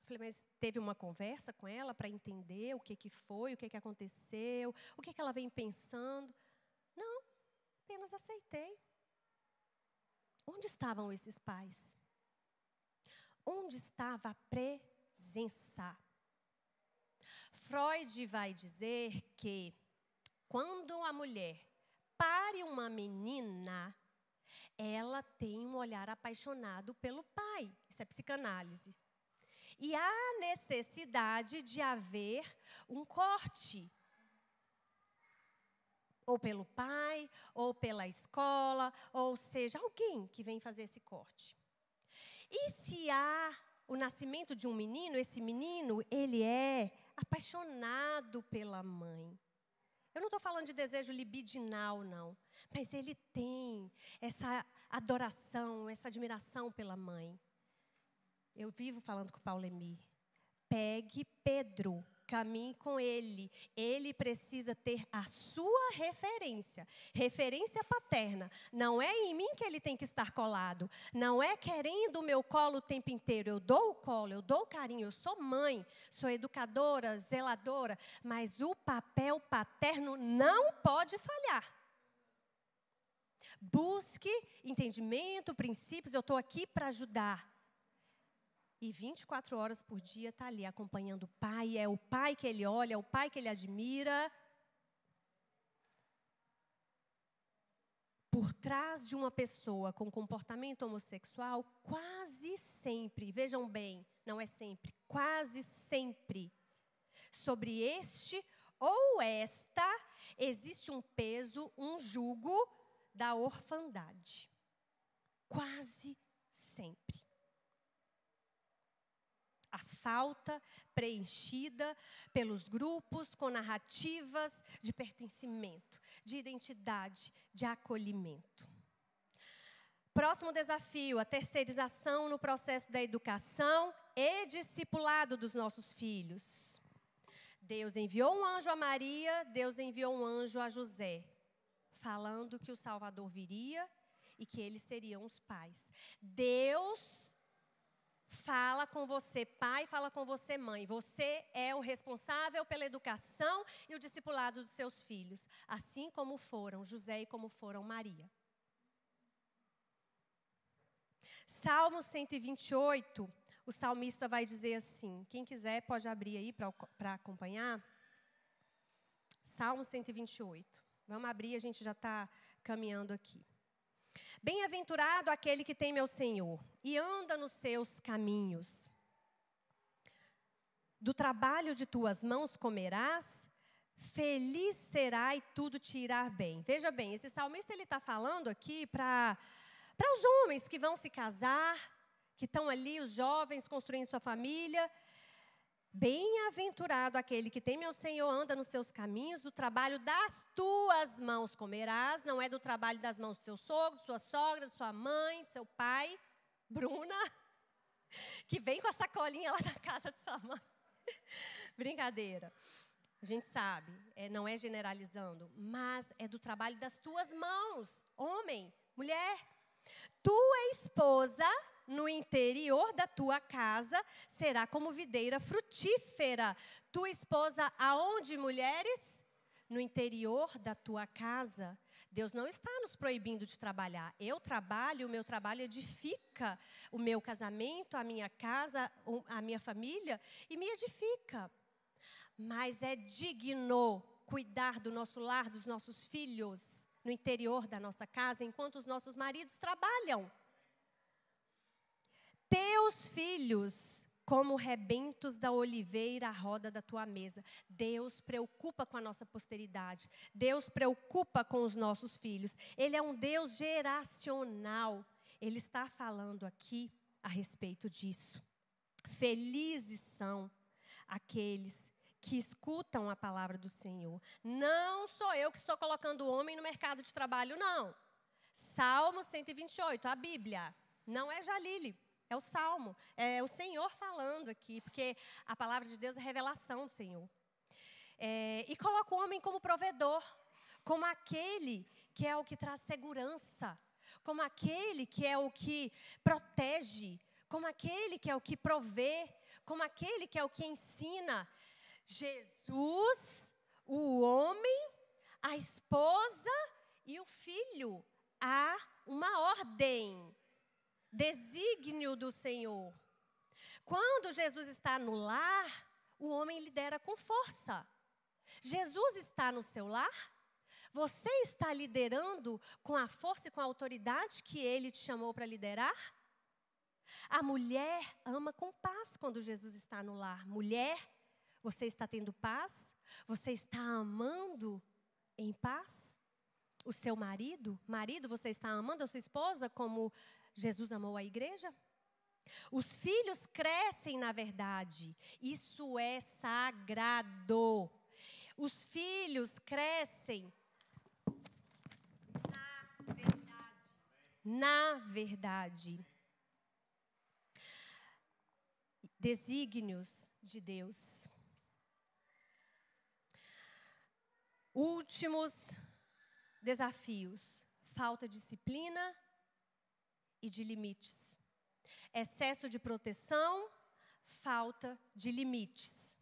Falei, mas teve uma conversa com ela para entender o que foi, o que aconteceu, o que ela vem pensando? Não, apenas aceitei. Onde estavam esses pais? Onde estava a presença? Freud vai dizer que quando a mulher pare uma menina, ela tem um olhar apaixonado pelo pai. Isso é psicanálise. E há necessidade de haver um corte. ou pelo pai, ou pela escola, ou seja, alguém que vem fazer esse corte. E se há o nascimento de um menino, esse menino, ele é apaixonado pela mãe. Eu não estou falando de desejo libidinal, não. Mas ele tem essa adoração, essa admiração pela mãe. Eu vivo falando com o Paulo Emir. Pegue Pedro, caminhe com ele. Ele precisa ter a sua referência. Referência paterna. Não é em mim que ele tem que estar colado. Não é querendo o meu colo o tempo inteiro. Eu dou o colo, eu dou o carinho. Eu sou mãe, sou educadora, zeladora. Mas o papel paterno não pode falhar. Busque entendimento, princípios. Eu estou aqui para ajudar. E 24 horas por dia está ali acompanhando o pai. É o pai que ele olha, é o pai que ele admira. Por trás de uma pessoa com comportamento homossexual, quase sempre, vejam bem, não é sempre, quase sempre, sobre este ou esta, existe um peso, um jugo da orfandade. Quase sempre. A falta preenchida pelos grupos com narrativas de pertencimento, de identidade, de acolhimento. Próximo desafio, a terceirização no processo da educação e discipulado dos nossos filhos. Deus enviou um anjo a Maria, Deus enviou um anjo a José, falando que o Salvador viria e que eles seriam os pais. Deus fala com você, pai, fala com você, mãe. Você é o responsável pela educação e o discipulado dos seus filhos, assim como foram José e como foram Maria. Salmo 128, o salmista vai dizer assim, quem quiser pode abrir aí para acompanhar. Salmo 128. Vamos abrir, a gente já está caminhando aqui. Bem-aventurado aquele que teme ao Senhor e anda nos seus caminhos. Do trabalho de tuas mãos comerás, feliz será e tudo te irá bem. Veja bem, esse salmista ele está falando aqui para os homens que vão se casar, que estão ali, os jovens construindo sua família. Bem-aventurado aquele que teme ao Senhor, anda nos seus caminhos, do trabalho das tuas mãos comerás, não é do trabalho das mãos do seu sogro, de sua sogra, de sua mãe, de seu pai, Bruna, que vem com a sacolinha lá da casa de sua mãe. Brincadeira. A gente sabe, não é generalizando, mas é do trabalho das tuas mãos, homem, mulher. Tua esposa, no interior da tua casa, será como videira frutífera. Tua esposa, aonde, mulheres? No interior da tua casa. Deus não está nos proibindo de trabalhar. Eu trabalho, o meu trabalho edifica o meu casamento, a minha casa, a minha família, e me edifica. Mas é digno cuidar do nosso lar, dos nossos filhos, no interior da nossa casa, enquanto os nossos maridos trabalham. Teus filhos, como rebentos da oliveira à roda da tua mesa. Deus preocupa com a nossa posteridade. Deus preocupa com os nossos filhos. Ele é um Deus geracional. Ele está falando aqui a respeito disso. Felizes são aqueles que escutam a palavra do Senhor. Não sou eu que estou colocando o homem no mercado de trabalho, não. Salmo 128, a Bíblia. Não é Jalile. É o Salmo, é o Senhor falando aqui, porque a palavra de Deus é revelação do Senhor. E coloca o homem como provedor, como aquele que é o que traz segurança, como aquele que é o que protege, como aquele que é o que provê, como aquele que é o que ensina. Jesus, o homem, a esposa e o filho. Há uma ordem. Desígnio do Senhor. Quando Jesus está no lar, o homem lidera com força. Jesus está no seu lar? Você está liderando com a força e com a autoridade que Ele te chamou para liderar? A mulher ama com paz quando Jesus está no lar. Mulher, você está tendo paz? Você está amando em paz? o seu marido? Marido, você está amando a sua esposa como Jesus amou a igreja? Os filhos crescem na verdade. Isso é sagrado. Os filhos crescem na verdade. Na verdade. Desígnios de Deus. Últimos desafios: falta de disciplina e de limites. Excesso de proteção, falta de limites.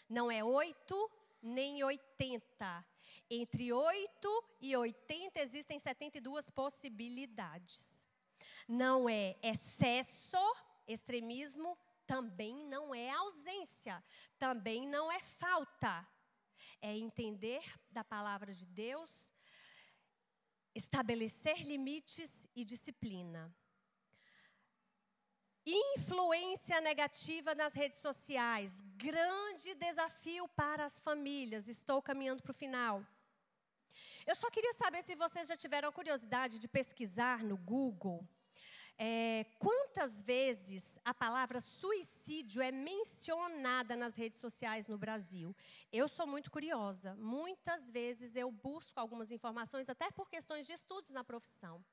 Não é 8 nem 80. Entre 8 e 80 existem 72 possibilidades. Não é excesso, extremismo, também não é ausência, também não é falta. É entender da palavra de Deus, estabelecer limites e disciplina. Influência negativa nas redes sociais, grande desafio para as famílias. Estou caminhando para o final. Eu só queria saber se vocês já tiveram a curiosidade de pesquisar no Google quantas vezes a palavra suicídio é mencionada nas redes sociais no Brasil. Eu sou muito curiosa. Muitas vezes eu busco algumas informações, até por questões de estudos na profissão.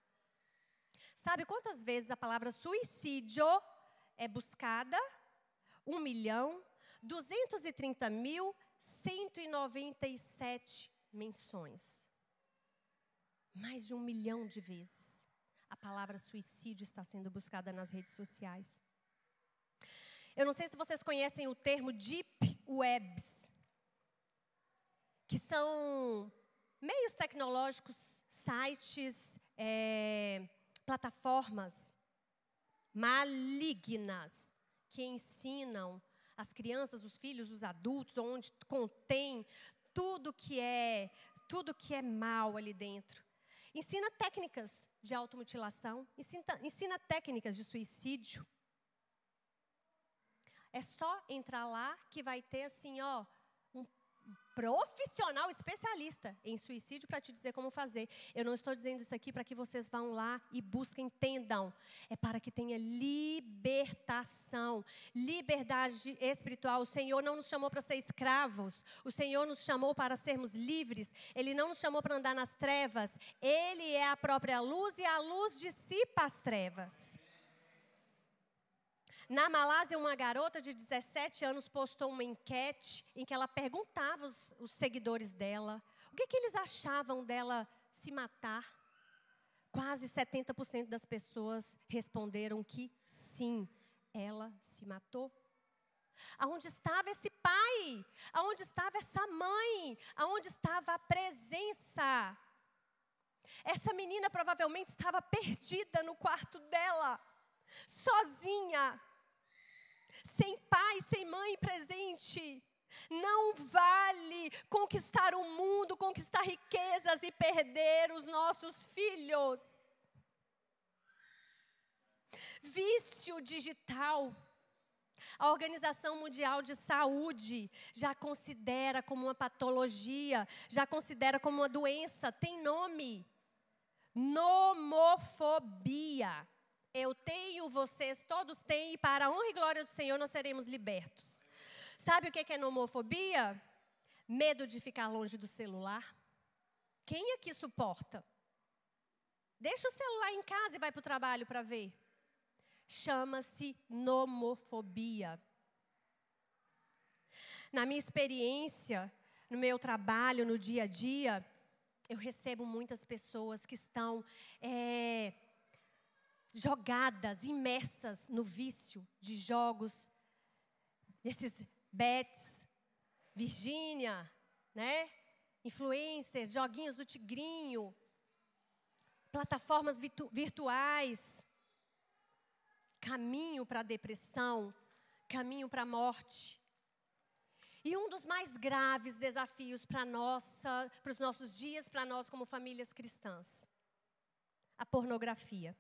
Sabe quantas vezes a palavra suicídio é buscada? 1.230.197 menções. Mais de 1 milhão de vezes a palavra suicídio está sendo buscada nas redes sociais. Eu não sei se vocês conhecem o termo Deep Webs, que são meios tecnológicos, sites, plataformas malignas que ensinam as crianças, os filhos, os adultos, onde contém tudo que é mal ali dentro. Ensina técnicas de automutilação, ensina técnicas de suicídio. É só entrar lá que vai ter assim, um profissional especialista em suicídio para te dizer como fazer. Eu não estou dizendo isso aqui para que vocês vão lá e busquem, entendam. É para que tenha libertação, liberdade espiritual. O Senhor não nos chamou para ser escravos. O Senhor nos chamou para sermos livres. Ele não nos chamou para andar nas trevas. Ele é a própria luz e a luz dissipa as trevas. Na Malásia, uma garota de 17 anos postou uma enquete em que ela perguntava os seguidores dela o que eles achavam dela se matar. Quase 70% das pessoas responderam que sim, ela se matou. Aonde estava esse pai? Aonde estava essa mãe? Aonde estava a presença? Essa menina provavelmente estava perdida no quarto dela, sozinha. Sem pai, sem mãe presente. Não vale conquistar o mundo, conquistar riquezas e perder os nossos filhos. Vício digital. A Organização Mundial de Saúde já considera como uma patologia, já considera como uma doença. Tem nome: nomofobia. Eu tenho, vocês todos têm, e para a honra e glória do Senhor nós seremos libertos. Sabe o que é nomofobia? Medo de ficar longe do celular. Quem aqui suporta? Deixa o celular em casa e vai para o trabalho para ver. Chama-se nomofobia. Na minha experiência, no meu trabalho, no dia a dia, eu recebo muitas pessoas que estão jogadas, imersas no vício de jogos, esses bets, Virgínia, né? Influencers, joguinhos do tigrinho, plataformas virtuais, caminho para a depressão, caminho para a morte. E um dos mais graves desafios para os nossos dias, para nós como famílias cristãs, a pornografia.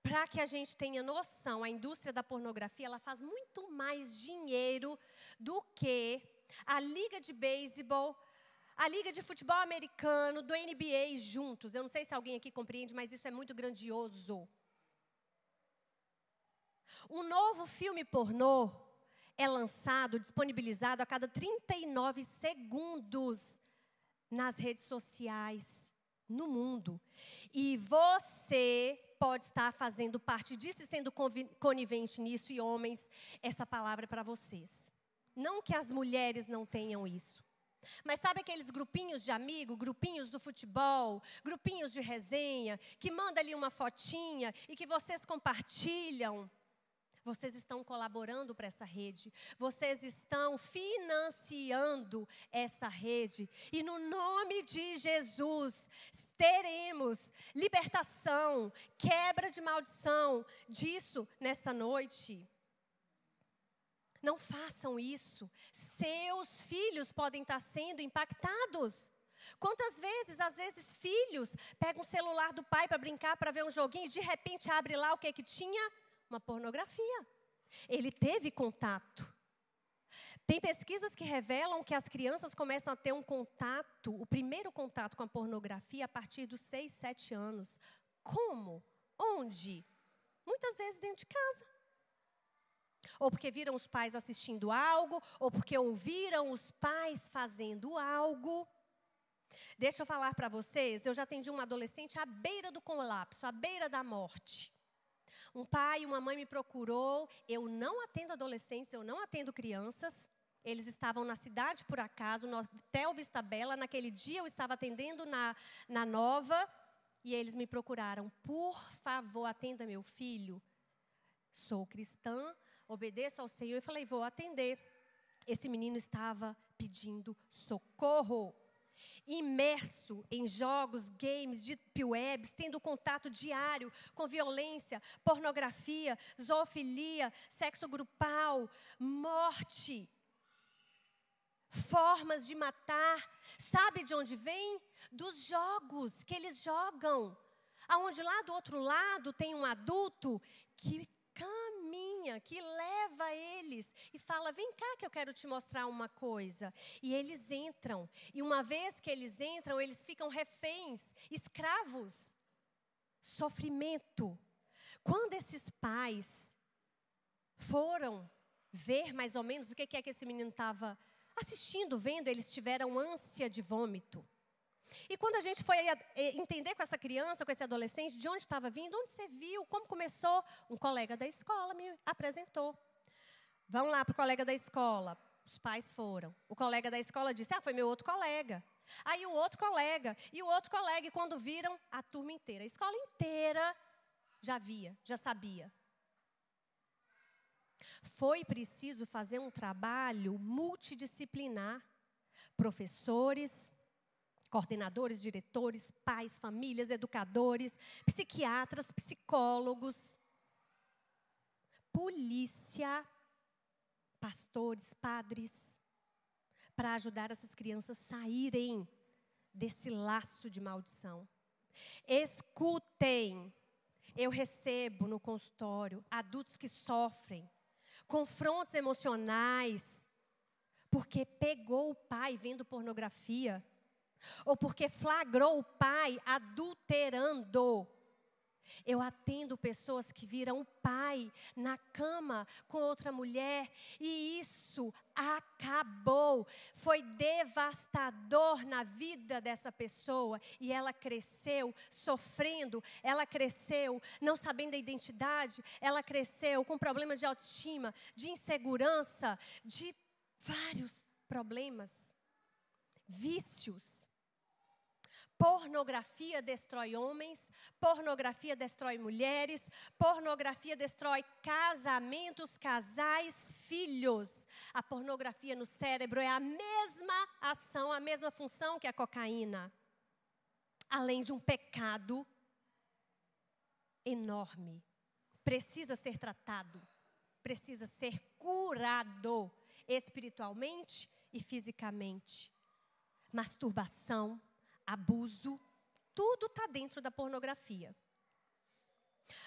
Para que a gente tenha noção, a indústria da pornografia, ela faz muito mais dinheiro do que a liga de beisebol, a liga de futebol americano, do NBA juntos. Eu não sei se alguém aqui compreende, mas isso é muito grandioso. Um novo filme pornô é lançado, disponibilizado a cada 39 segundos nas redes sociais, no mundo. E você pode estar fazendo parte disso e sendo conivente nisso, e homens, essa palavra é para vocês. Não que as mulheres não tenham isso. Mas sabe aqueles grupinhos de amigos, grupinhos do futebol, grupinhos de resenha, que manda ali uma fotinha e que vocês compartilham? Vocês estão colaborando para essa rede. Vocês estão financiando essa rede. E no nome de Jesus, teremos libertação, quebra de maldição disso nessa noite. Não façam isso. Seus filhos podem estar sendo impactados. Quantas vezes, às vezes, filhos pegam o celular do pai para brincar, para ver um joguinho, e de repente abre lá o que tinha? Uma pornografia. Ele teve contato. Tem pesquisas que revelam que as crianças começam a ter um contato, o primeiro contato com a pornografia a partir dos 6, 7 anos. Como? Onde? Muitas vezes dentro de casa. Ou porque viram os pais assistindo algo, ou porque ouviram os pais fazendo algo. Deixa eu falar para vocês, eu já atendi um adolescente à beira do colapso, à beira da morte. Um pai e uma mãe me procurou, eu não atendo adolescentes, eu não atendo crianças. Eles estavam na cidade, por acaso, no Hotel Vista Bela. Naquele dia eu estava atendendo na Nova, e eles me procuraram. Por favor, atenda meu filho. Sou cristã, obedeço ao Senhor. Eu falei, vou atender. Esse menino estava pedindo socorro. Imerso em jogos, games, deep webs, tendo contato diário com violência, pornografia, zoofilia, sexo grupal, morte, formas de matar. Sabe de onde vem? Dos jogos que eles jogam. Aonde lá do outro lado tem um adulto que caminha, que leva eles e fala, vem cá que eu quero te mostrar uma coisa. E eles entram. E uma vez que eles entram, eles ficam reféns, escravos. Sofrimento. Quando esses pais foram ver mais ou menos o que é que esse menino estava assistindo, vendo, eles tiveram ânsia de vômito. E quando a gente foi entender com essa criança, com esse adolescente, de onde estava vindo, onde você viu, como começou, um colega da escola me apresentou. Vamos lá para o colega da escola. Os pais foram. O colega da escola disse, foi meu outro colega. Aí o outro colega, e o outro colega, e quando viram, a turma inteira, a escola inteira já via, já sabia. Foi preciso fazer um trabalho multidisciplinar. Professores, coordenadores, diretores, pais, famílias, educadores, psiquiatras, psicólogos, polícia, pastores, padres, para ajudar essas crianças a saírem desse laço de maldição. Escutem, eu recebo no consultório adultos que sofrem confrontos emocionais porque pegou o pai vendo pornografia, ou porque flagrou o pai adulterando. Eu atendo pessoas que viram o pai na cama com outra mulher, e isso acabou. Foi devastador na vida dessa pessoa, e ela cresceu sofrendo, ela cresceu não sabendo a identidade, ela cresceu com problemas de autoestima, de insegurança, de vários problemas, vícios. Pornografia destrói homens, pornografia destrói mulheres, pornografia destrói casamentos, casais, filhos. A pornografia no cérebro é a mesma ação, a mesma função que a cocaína. Além de um pecado enorme. Precisa ser tratado, precisa ser curado espiritualmente e fisicamente. Masturbação, abuso, tudo está dentro da pornografia.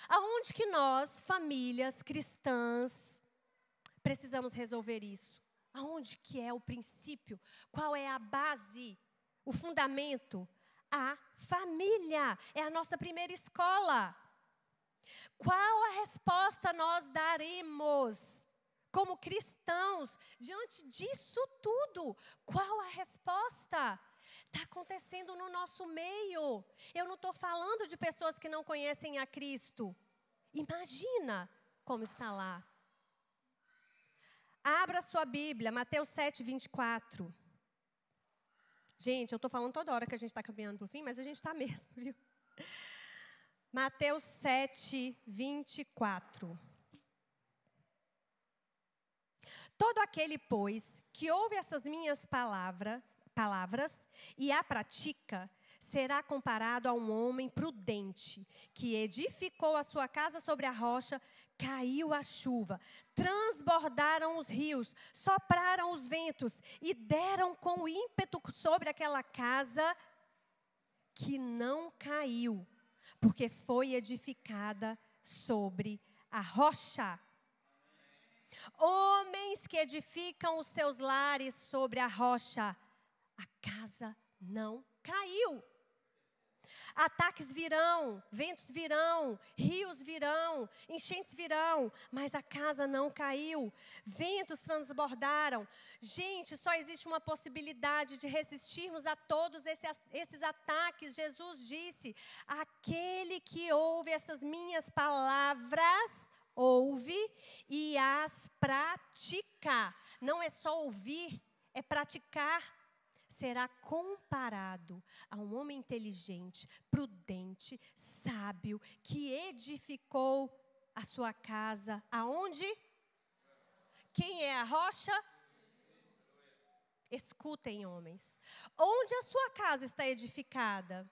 Aonde que nós, famílias cristãs, precisamos resolver isso? Aonde que é o princípio? Qual é a base? O fundamento? A família. É a nossa primeira escola. Qual a resposta nós daremos como cristãos diante disso tudo? Qual a resposta? Está acontecendo no nosso meio. Eu não estou falando de pessoas que não conhecem a Cristo. Imagina como está lá. Abra sua Bíblia, Mateus 7, 24. Gente, eu estou falando toda hora que a gente está caminhando para o fim, mas a gente está mesmo, viu? Mateus 7, 24. Todo aquele, pois, que ouve essas minhas palavras e a pratica, será comparado a um homem prudente, que edificou a sua casa sobre a rocha. Caiu a chuva, transbordaram os rios, sopraram os ventos e deram com ímpeto sobre aquela casa, que não caiu, porque foi edificada sobre a rocha. Homens que edificam os seus lares sobre a rocha, a casa não caiu. Ataques virão, ventos virão, rios virão, enchentes virão, mas a casa não caiu. Ventos transbordaram. Gente, só existe uma possibilidade de resistirmos a todos esses ataques. Jesus disse: aquele que ouve essas minhas palavras, ouve e as pratica. Não é só ouvir, é praticar. Será comparado a um homem inteligente, prudente, sábio, que edificou a sua casa. Aonde? Quem é a rocha? Escutem, homens. Onde a sua casa está edificada?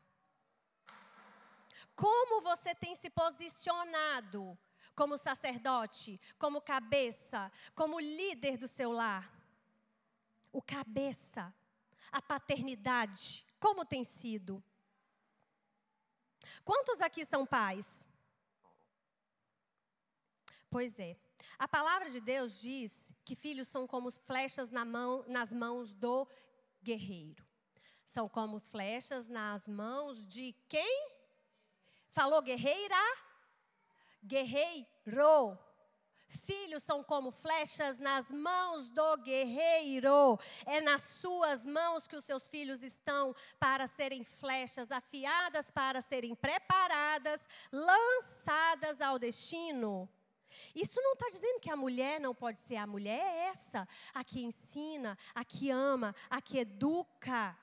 Como você tem se posicionado como sacerdote, como cabeça, como líder do seu lar? O cabeça. A paternidade, como tem sido? Quantos aqui são pais? Pois é. A palavra de Deus diz que filhos são como flechas nas mãos do guerreiro. São como flechas nas mãos de quem? Falou guerreira? Guerreiro. Filhos são como flechas nas mãos do guerreiro. É nas suas mãos que os seus filhos estão para serem flechas afiadas, para serem preparadas, lançadas ao destino. Isso não está dizendo que a mulher não pode ser. A mulher é essa, a que ensina, a que ama, a que educa.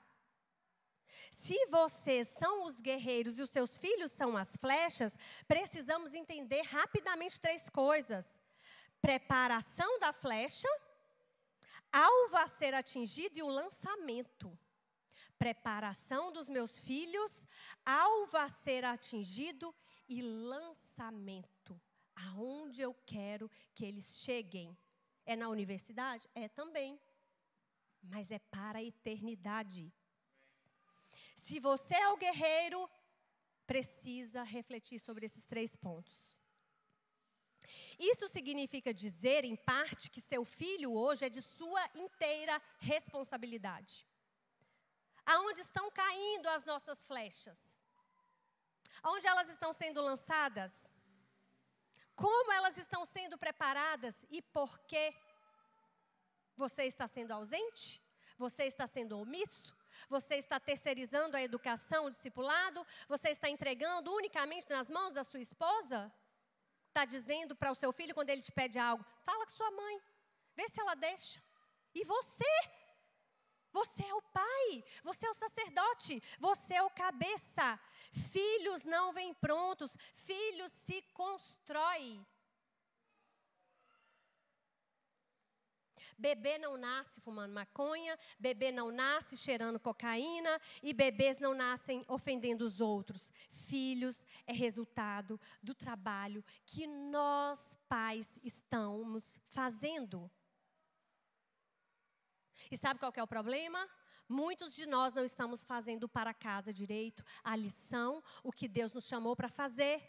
Se vocês são os guerreiros e os seus filhos são as flechas, precisamos entender rapidamente 3 coisas. Preparação da flecha, alvo a ser atingido e o lançamento. Preparação dos meus filhos, alvo a ser atingido e lançamento. Aonde eu quero que eles cheguem. É na universidade? É também. Mas é para a eternidade. Se você é o guerreiro, precisa refletir sobre esses 3 pontos. Isso significa dizer, em parte, que seu filho hoje é de sua inteira responsabilidade. Aonde estão caindo as nossas flechas? Aonde elas estão sendo lançadas? Como elas estão sendo preparadas e por quê? Você está sendo ausente? Você está sendo omisso? Você está terceirizando a educação, o discipulado? Você está entregando unicamente nas mãos da sua esposa? Está dizendo para o seu filho, quando ele te pede algo, fala com sua mãe, vê se ela deixa. E você? Você é o pai, você é o sacerdote, você é o cabeça. Filhos não vêm prontos, filhos se constroem. Bebê não nasce fumando maconha, bebê não nasce cheirando cocaína e bebês não nascem ofendendo os outros. Filhos é resultado do trabalho que nós, pais, estamos fazendo. E sabe qual que é o problema? Muitos de nós não estamos fazendo para casa direito a lição, o que Deus nos chamou para fazer.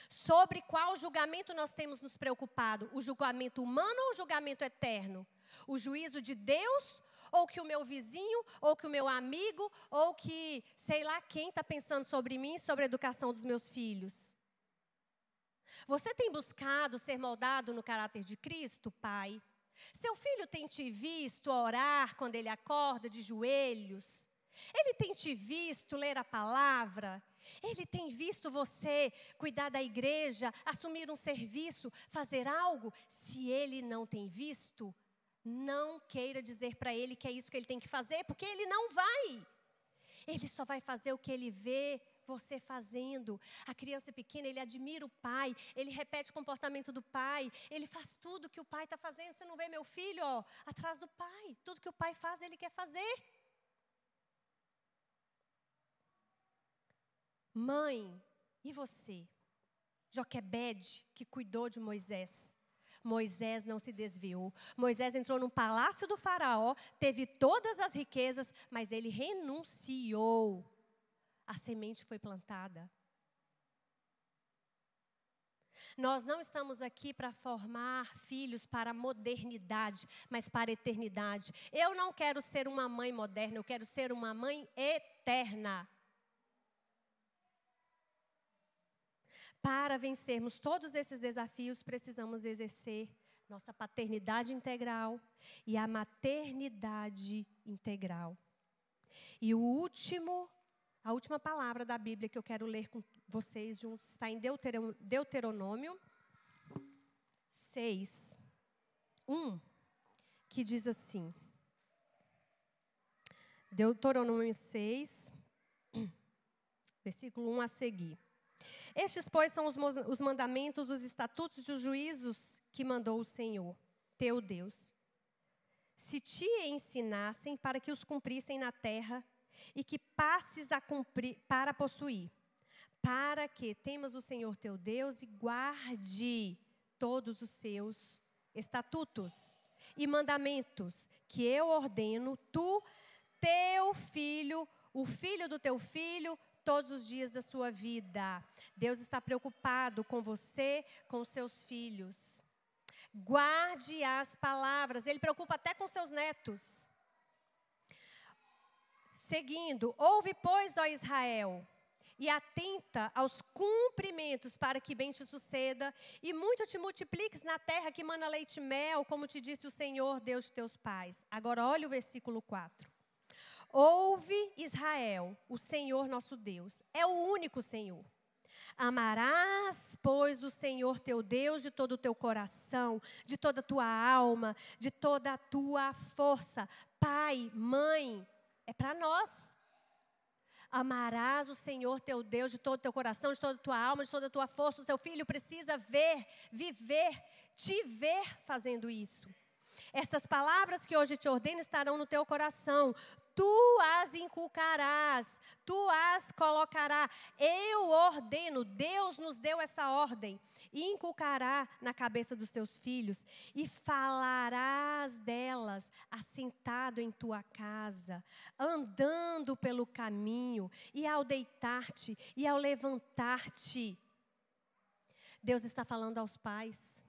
Sobre qual julgamento nós temos nos preocupado? O julgamento humano ou o julgamento eterno? O juízo de Deus ou que o meu vizinho, ou que o meu amigo, ou que sei lá quem está pensando sobre mim, sobre a educação dos meus filhos? Você tem buscado ser moldado no caráter de Cristo, pai? Seu filho tem te visto orar quando ele acorda de joelhos? Ele tem te visto ler a palavra? Ele tem visto você cuidar da igreja, assumir um serviço, fazer algo? Se ele não tem visto, não queira dizer para ele que é isso que ele tem que fazer, porque ele não vai. Ele só vai fazer o que ele vê você fazendo. A criança pequena, ele admira o pai, ele repete o comportamento do pai, ele faz tudo que o pai está fazendo. Você não vê meu filho, ó, atrás do pai? Tudo que o pai faz, ele quer fazer. Mãe, e você? Joquebede, que cuidou de Moisés. Moisés não se desviou. Moisés entrou no palácio do faraó, teve todas as riquezas, mas ele renunciou. A semente foi plantada. Nós não estamos aqui para formar filhos para a modernidade, mas para a eternidade. Eu não quero ser uma mãe moderna, eu quero ser uma mãe eterna. Para vencermos todos esses desafios, precisamos exercer nossa paternidade integral e a maternidade integral. E a última palavra da Bíblia que eu quero ler com vocês juntos está em Deuteronômio 6, 1, que diz assim. Deuteronômio 6, versículo 1 a seguir. Estes, pois, são os mandamentos, os estatutos e os juízos que mandou o Senhor, teu Deus. Se te ensinassem para que os cumprissem na terra e que passes a cumprir para possuir, para que temas o Senhor teu Deus e guarde todos os seus estatutos e mandamentos que eu ordeno, tu, teu filho, o filho do teu filho, todos os dias da sua vida. Deus está preocupado com você, com seus filhos. Guarde as palavras. Ele preocupa até com seus netos. Seguindo, ouve, pois, ó Israel, e atenta aos cumprimentos para que bem te suceda, e muito te multipliques na terra que mana leite e mel, como te disse o Senhor, Deus de teus pais. Agora, olha o versículo 4. Ouve, Israel, o Senhor nosso Deus, é o único Senhor. Amarás, pois, o Senhor teu Deus de todo o teu coração, de toda a tua alma, de toda a tua força. Pai, mãe, é para nós. Amarás o Senhor teu Deus de todo o teu coração, de toda a tua alma, de toda a tua força. O seu filho precisa viver, te ver fazendo isso. Estas palavras que hoje te ordeno estarão no teu coração. Tu as inculcarás, tu as colocarás. Eu ordeno, Deus nos deu essa ordem. E inculcará na cabeça dos teus filhos. E falarás delas, assentado em tua casa, andando pelo caminho, e ao deitar-te, e ao levantar-te. Deus está falando aos pais.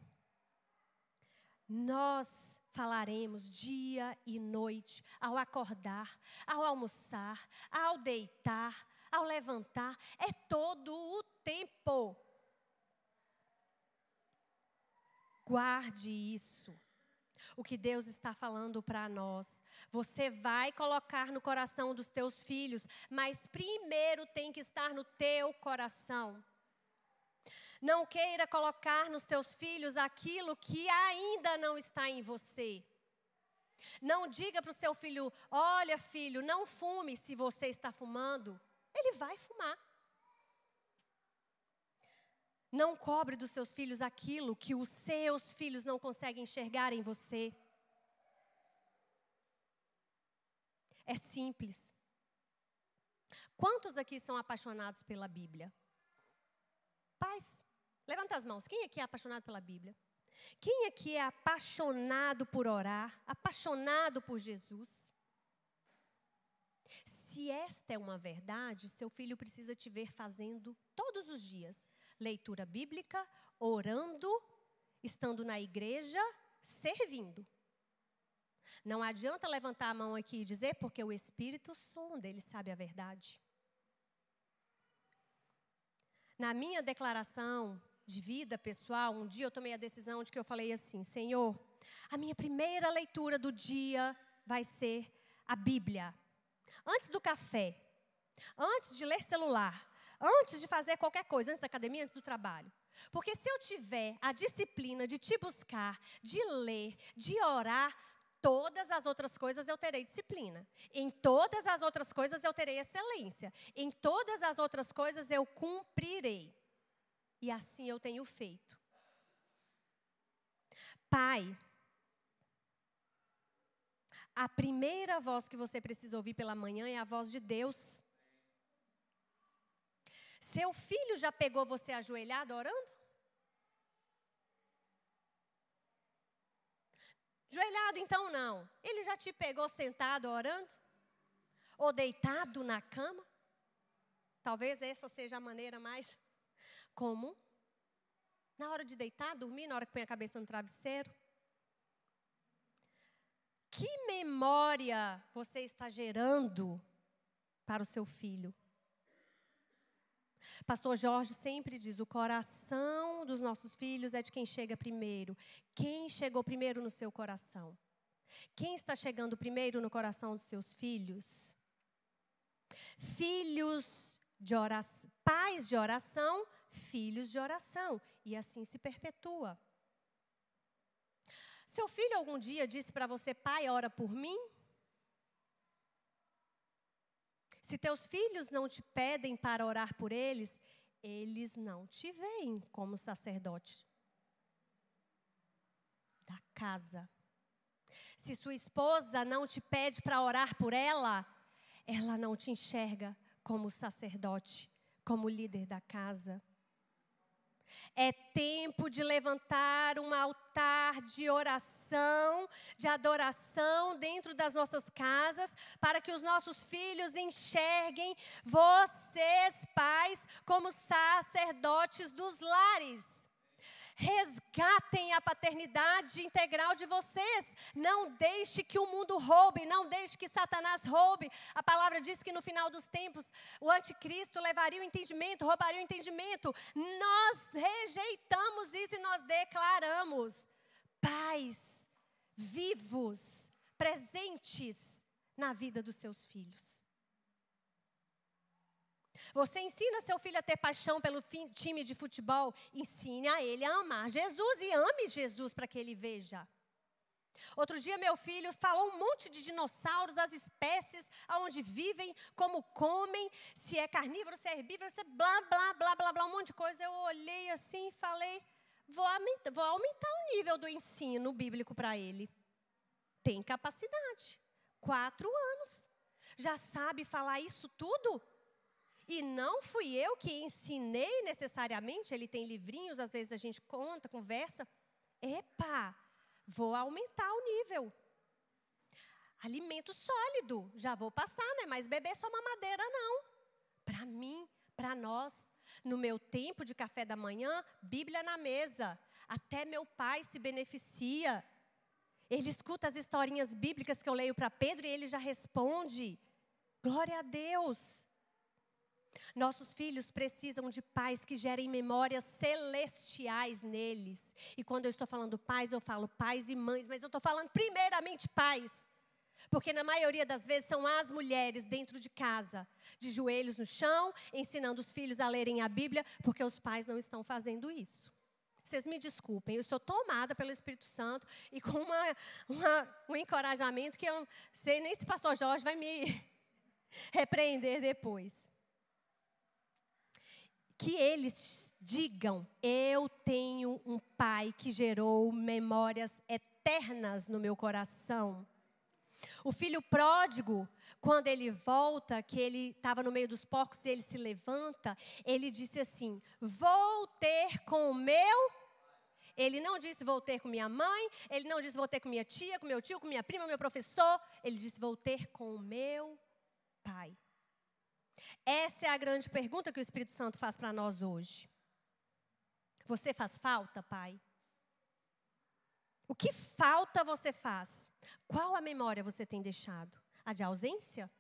Nós falaremos dia e noite, ao acordar, ao almoçar, ao deitar, ao levantar, é todo o tempo. Guarde isso. O que Deus está falando para nós. Você vai colocar no coração dos teus filhos, mas primeiro tem que estar no teu coração. Não queira colocar nos teus filhos aquilo que ainda não está em você. Não diga para o seu filho, olha filho, não fume se você está fumando. Ele vai fumar. Não cobre dos seus filhos aquilo que os seus filhos não conseguem enxergar em você. É simples. Quantos aqui são apaixonados pela Bíblia? Pais, levanta as mãos. Quem aqui é apaixonado pela Bíblia? Quem aqui é apaixonado por orar? Apaixonado por Jesus? Se esta é uma verdade, seu filho precisa te ver fazendo todos os dias. Leitura bíblica, orando, estando na igreja, servindo. Não adianta levantar a mão aqui e dizer, porque o Espírito sonda, ele sabe a verdade. Na minha declaração de vida pessoal, um dia eu tomei a decisão de que eu falei assim, Senhor, a minha primeira leitura do dia vai ser a Bíblia. Antes do café, antes de ler celular, antes de fazer qualquer coisa, antes da academia, antes do trabalho. Porque se eu tiver a disciplina de te buscar, de ler, de orar, todas as outras coisas eu terei disciplina. Em todas as outras coisas eu terei excelência. Em todas as outras coisas eu cumprirei. E assim eu tenho feito. Pai, a primeira voz que você precisa ouvir pela manhã é a voz de Deus. Seu filho já pegou você ajoelhado orando? Ajoelhado então não. Ele já te pegou sentado orando? Ou deitado na cama? Talvez essa seja a maneira mais comum. Na hora de deitar, dormir, na hora que põe a cabeça no travesseiro. Que memória você está gerando para o seu filho? Pastor Jorge sempre diz, o coração dos nossos filhos é de quem chega primeiro. Quem chegou primeiro no seu coração? Quem está chegando primeiro no coração dos seus filhos? Filhos de oração, pais de oração, filhos de oração. E assim se perpetua. Seu filho algum dia disse para você, pai, ora por mim? Se teus filhos não te pedem para orar por eles, eles não te veem como sacerdote da casa. Se sua esposa não te pede para orar por ela, ela não te enxerga como sacerdote, como líder da casa. É tempo de levantar um altar de oração, de adoração dentro das nossas casas, para que os nossos filhos enxerguem vocês, pais, como sacerdotes dos lares. Resgatem a paternidade integral de vocês. Não deixe que o mundo roube, não deixe que Satanás roube. A palavra diz que no final dos tempos, o anticristo levaria o entendimento, roubaria o entendimento. Nós rejeitamos isso e nós declaramos pais vivos, presentes na vida dos seus filhos. Você ensina seu filho a ter paixão pelo time de futebol, ensine a ele a amar Jesus e ame Jesus para que ele veja. Outro dia meu filho falou um monte de dinossauros, as espécies, aonde vivem, como comem, se é carnívoro, se é herbívoro, se é blá, blá, blá, blá, blá, um monte de coisa. Eu olhei assim e falei, vou aumentar o nível do ensino bíblico para ele. Tem capacidade, 4 anos, já sabe falar isso tudo? E não fui eu que ensinei necessariamente, ele tem livrinhos, às vezes a gente conta, conversa. Epa, vou aumentar o nível. Alimento sólido, já vou passar, né? Mas beber só mamadeira não. Para mim, para nós, no meu tempo de café da manhã, Bíblia na mesa. Até meu pai se beneficia. Ele escuta as historinhas bíblicas que eu leio para Pedro e ele já responde. Glória a Deus. Nossos filhos precisam de pais que gerem memórias celestiais neles. E quando eu estou falando pais, eu falo pais e mães, mas eu estou falando primeiramente pais. Porque na maioria das vezes são as mulheres dentro de casa, de joelhos no chão, ensinando os filhos a lerem a Bíblia, porque os pais não estão fazendo isso. Vocês me desculpem, eu estou tomada pelo Espírito Santo e com um encorajamento que eu não sei nem se o pastor Jorge vai me repreender depois. Que eles digam, eu tenho um pai que gerou memórias eternas no meu coração. O filho pródigo, quando ele volta, que ele estava no meio dos porcos e ele se levanta, ele disse assim, vou ter com o meu... Ele não disse vou ter com minha mãe, ele não disse vou ter com minha tia, com meu tio, com minha prima, meu professor. Ele disse vou ter com o meu pai. Essa é a grande pergunta que o Espírito Santo faz para nós hoje. Você faz falta, pai? O que falta você faz? Qual a memória você tem deixado? A de ausência?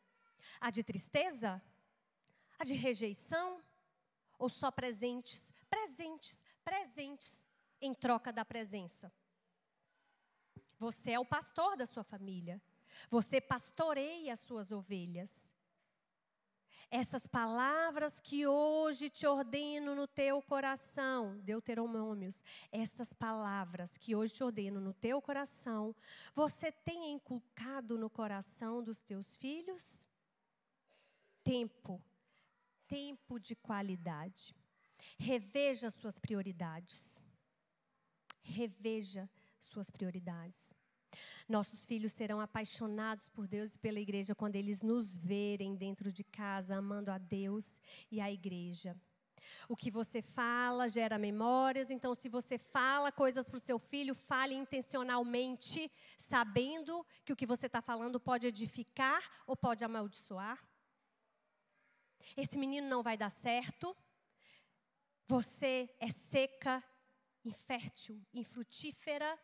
A de tristeza? A de rejeição? Ou só presentes, presentes, presentes em troca da presença? Você é o pastor da sua família. Você pastoreia as suas ovelhas. Essas palavras que hoje te ordeno no teu coração, Deuteronômios, essas palavras que hoje te ordeno no teu coração, você tem inculcado no coração dos teus filhos? Tempo de qualidade. Reveja suas prioridades. Reveja suas prioridades. Nossos filhos serão apaixonados por Deus e pela igreja quando eles nos verem dentro de casa, amando a Deus e a igreja. O que você fala gera memórias, então se você fala coisas para o seu filho, fale intencionalmente, sabendo que o que você está falando pode edificar ou pode amaldiçoar. Esse menino não vai dar certo. Você é seca, infértil, infrutífera.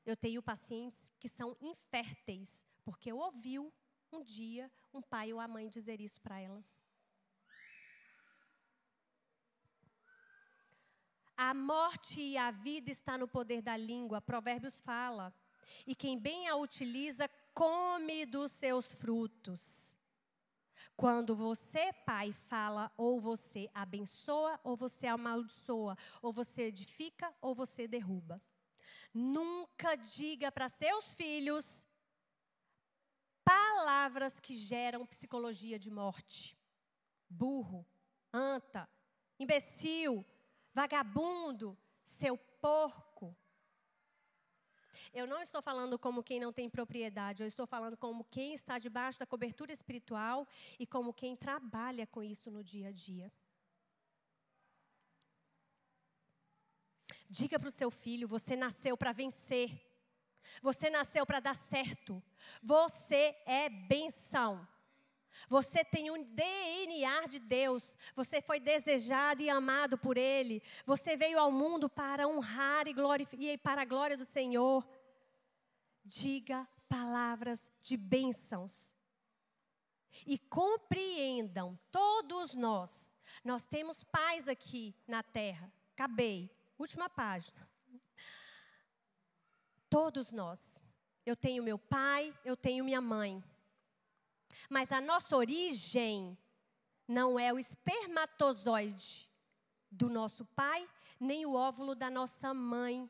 Eu tenho pacientes que são inférteis, porque ouviu um dia um pai ou a mãe dizer isso para elas. A morte e a vida está no poder da língua, Provérbios fala. E quem bem a utiliza, come dos seus frutos. Quando você, pai, fala, ou você abençoa, ou você amaldiçoa, ou você edifica, ou você derruba. Nunca diga para seus filhos palavras que geram psicologia de morte. Burro, anta, imbecil, vagabundo, seu porco. Eu não estou falando como quem não tem propriedade, eu estou falando como quem está debaixo da cobertura espiritual e como quem trabalha com isso no dia a dia. Diga para o seu filho, você nasceu para vencer. Você nasceu para dar certo. Você é bênção. Você tem um DNA de Deus. Você foi desejado e amado por Ele. Você veio ao mundo para honrar e para a glória do Senhor. Diga palavras de bênçãos. E compreendam, todos nós temos pais aqui na terra. Acabei. Última página. Todos nós. Eu tenho meu pai, eu tenho minha mãe. Mas a nossa origem não é o espermatozoide do nosso pai, nem o óvulo da nossa mãe.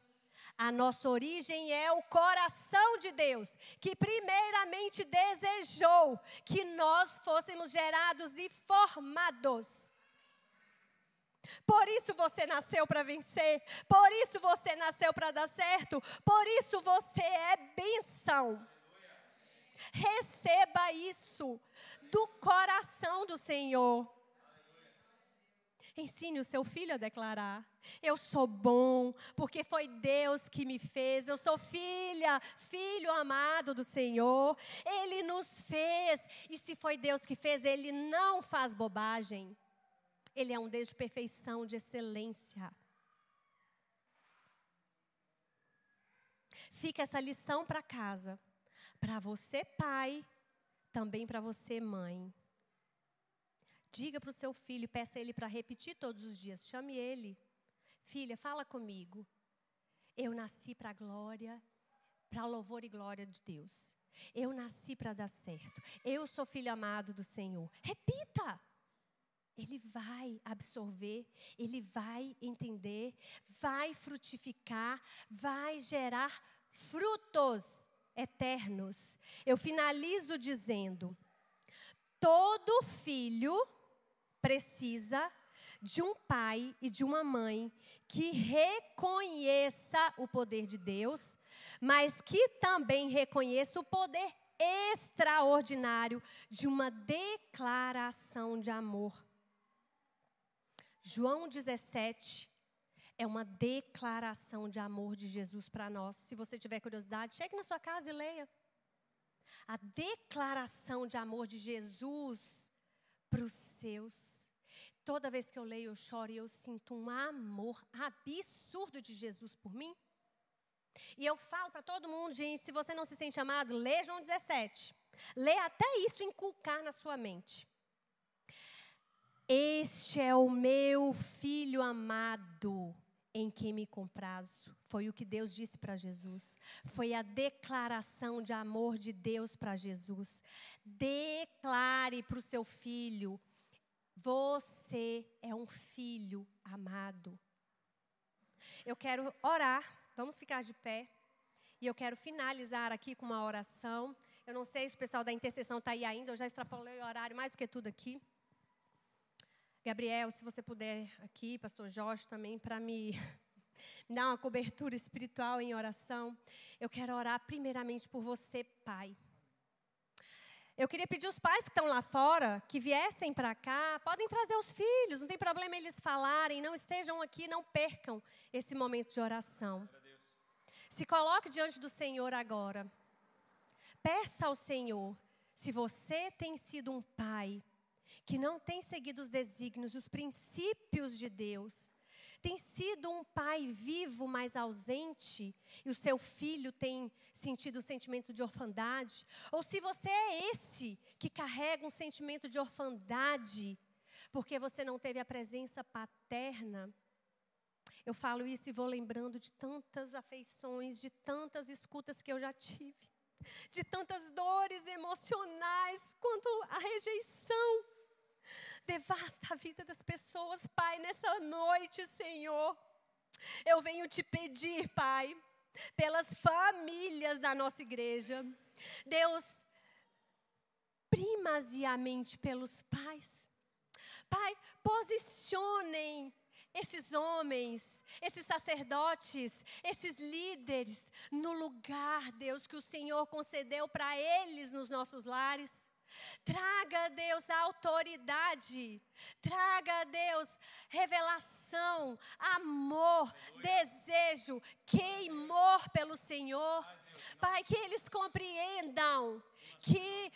A nossa origem é o coração de Deus, que primeiramente desejou que nós fôssemos gerados e formados. Por isso você nasceu para vencer, por isso você nasceu para dar certo, por isso você é bênção. Receba isso do coração do Senhor. Ensine o seu filho a declarar: eu sou bom, porque foi Deus que me fez. Eu sou filho amado do Senhor. Ele nos fez. E se foi Deus que fez, Ele não faz bobagem. Ele é um Deus de perfeição, de excelência. Fica essa lição para casa. Para você, pai, também para você, mãe. Diga para o seu filho, peça ele para repetir todos os dias. Chame ele. Filha, fala comigo. Eu nasci para a glória, para louvor e glória de Deus. Eu nasci para dar certo. Eu sou filho amado do Senhor. Repita. Ele vai absorver, ele vai entender, vai frutificar, vai gerar frutos eternos. Eu finalizo dizendo: todo filho precisa de um pai e de uma mãe que reconheça o poder de Deus, mas que também reconheça o poder extraordinário de uma declaração de amor. João 17 é uma declaração de amor de Jesus para nós. Se você tiver curiosidade, chegue na sua casa e leia. A declaração de amor de Jesus para os seus. Toda vez que eu leio, eu choro e eu sinto um amor absurdo de Jesus por mim. E eu falo para todo mundo, gente, se você não se sente amado, lê João 17. Lê até isso inculcar na sua mente. Este é o meu filho amado, em quem me comprazo. Foi o que Deus disse para Jesus. Foi a declaração de amor de Deus para Jesus. Declare para o seu filho: você é um filho amado. Eu quero orar. Vamos ficar de pé. E eu quero finalizar aqui com uma oração. Eu não sei se o pessoal da intercessão está aí ainda. Eu já extrapolei o horário mais do que tudo aqui. Gabriel, se você puder aqui, pastor Jorge também, para me dar uma cobertura espiritual em oração. Eu quero orar primeiramente por você, pai. Eu queria pedir aos pais que estão lá fora, que viessem para cá, podem trazer os filhos, não tem problema eles falarem, não estejam aqui, não percam esse momento de oração. Se coloque diante do Senhor agora. Peça ao Senhor, se você tem sido um pai que não tem seguido os desígnios, os princípios de Deus, tem sido um pai vivo, mas ausente, e o seu filho tem sentido o sentimento de orfandade, ou se você é esse que carrega um sentimento de orfandade, porque você não teve a presença paterna. Eu falo isso e vou lembrando de tantas afeições, de tantas escutas que eu já tive, de tantas dores emocionais, quanto a rejeição devasta a vida das pessoas. Pai, nessa noite, Senhor, eu venho te pedir, Pai, pelas famílias da nossa igreja. Deus, primazia,mente pelos pais. Pai, posicionem esses homens, esses sacerdotes, esses líderes, no lugar, Deus, que o Senhor concedeu para eles nos nossos lares. Traga, Deus, a autoridade. Traga, Deus, revelação, amor, desejo, queimor pelo Senhor. Pai, que eles compreendam que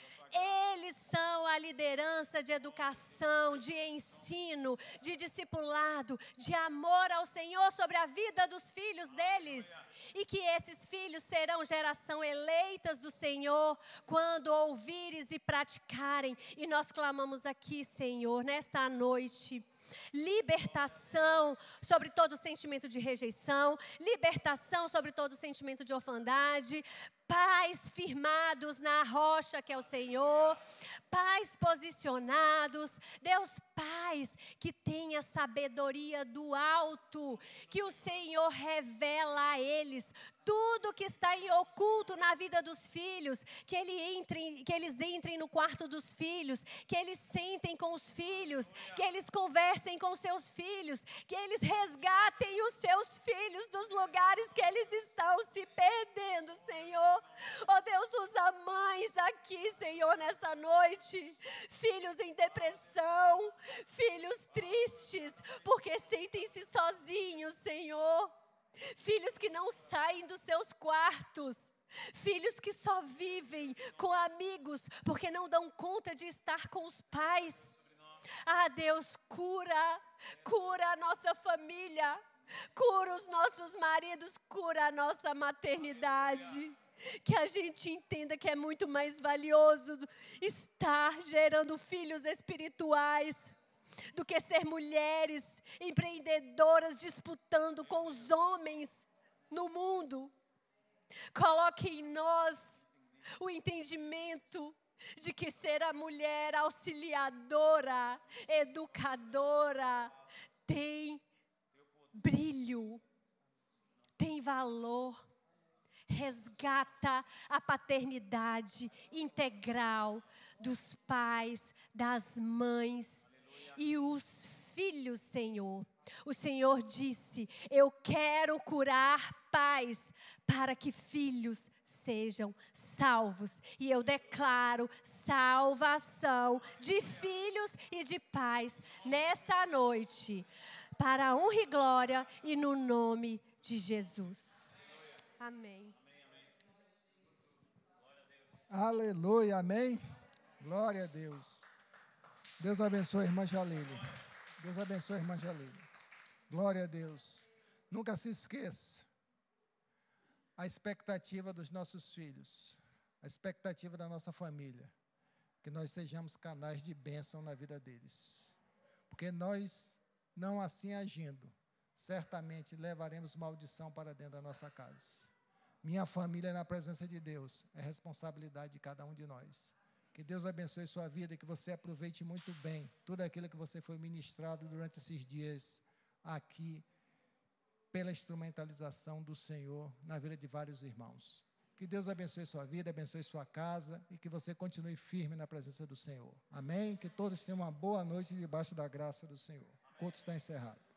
eles são a liderança de educação, de ensino, de discipulado, de amor ao Senhor sobre a vida dos filhos deles. E que esses filhos serão geração eleitas do Senhor quando ouvires e praticarem. E nós clamamos aqui, Senhor, nesta noite, libertação sobre todo sentimento de rejeição, libertação sobre todo sentimento de orfandade, pais firmados na rocha que é o Senhor, pais posicionados, Deus, pais que tenha sabedoria do alto, que o Senhor revela a eles tudo que está em oculto na vida dos filhos, que eles entrem no quarto dos filhos, que eles sentem com os filhos, que eles conversem com seus filhos, que eles resgatem os seus filhos dos lugares que eles estão se perdendo, Senhor. Oh Deus, usa mães aqui, Senhor, nesta noite, filhos em depressão, filhos tristes, porque sentem-se sozinhos, Senhor. Filhos que não saem dos seus quartos, filhos que só vivem com amigos, porque não dão conta de estar com os pais. Ah, Deus, cura a nossa família, cura os nossos maridos, cura a nossa maternidade. Que a gente entenda que é muito mais valioso estar gerando filhos espirituais do que ser mulheres empreendedoras disputando com os homens no mundo. Coloque em nós o entendimento de que ser a mulher auxiliadora, educadora, tem brilho, tem valor. Resgata a paternidade integral dos pais, das mães e os filhos, Senhor. O Senhor disse: eu quero curar pais para que filhos sejam salvos. E eu declaro salvação de filhos e de pais nesta noite, para a honra e glória e no nome de Jesus. Amém. Aleluia, amém. Glória a Deus. Deus abençoe a irmã Jalile. Deus abençoe a irmã Jalila. Glória a Deus. Nunca se esqueça a expectativa dos nossos filhos, a expectativa da nossa família, que nós sejamos canais de bênção na vida deles. Porque nós, não assim agindo, certamente levaremos maldição para dentro da nossa casa. Minha família na presença de Deus é responsabilidade de cada um de nós. Que Deus abençoe sua vida e que você aproveite muito bem tudo aquilo que você foi ministrado durante esses dias aqui, pela instrumentalização do Senhor na vida de vários irmãos. Que Deus abençoe sua vida, abençoe sua casa e que você continue firme na presença do Senhor. Amém? Que todos tenham uma boa noite debaixo da graça do Senhor. O culto está encerrado.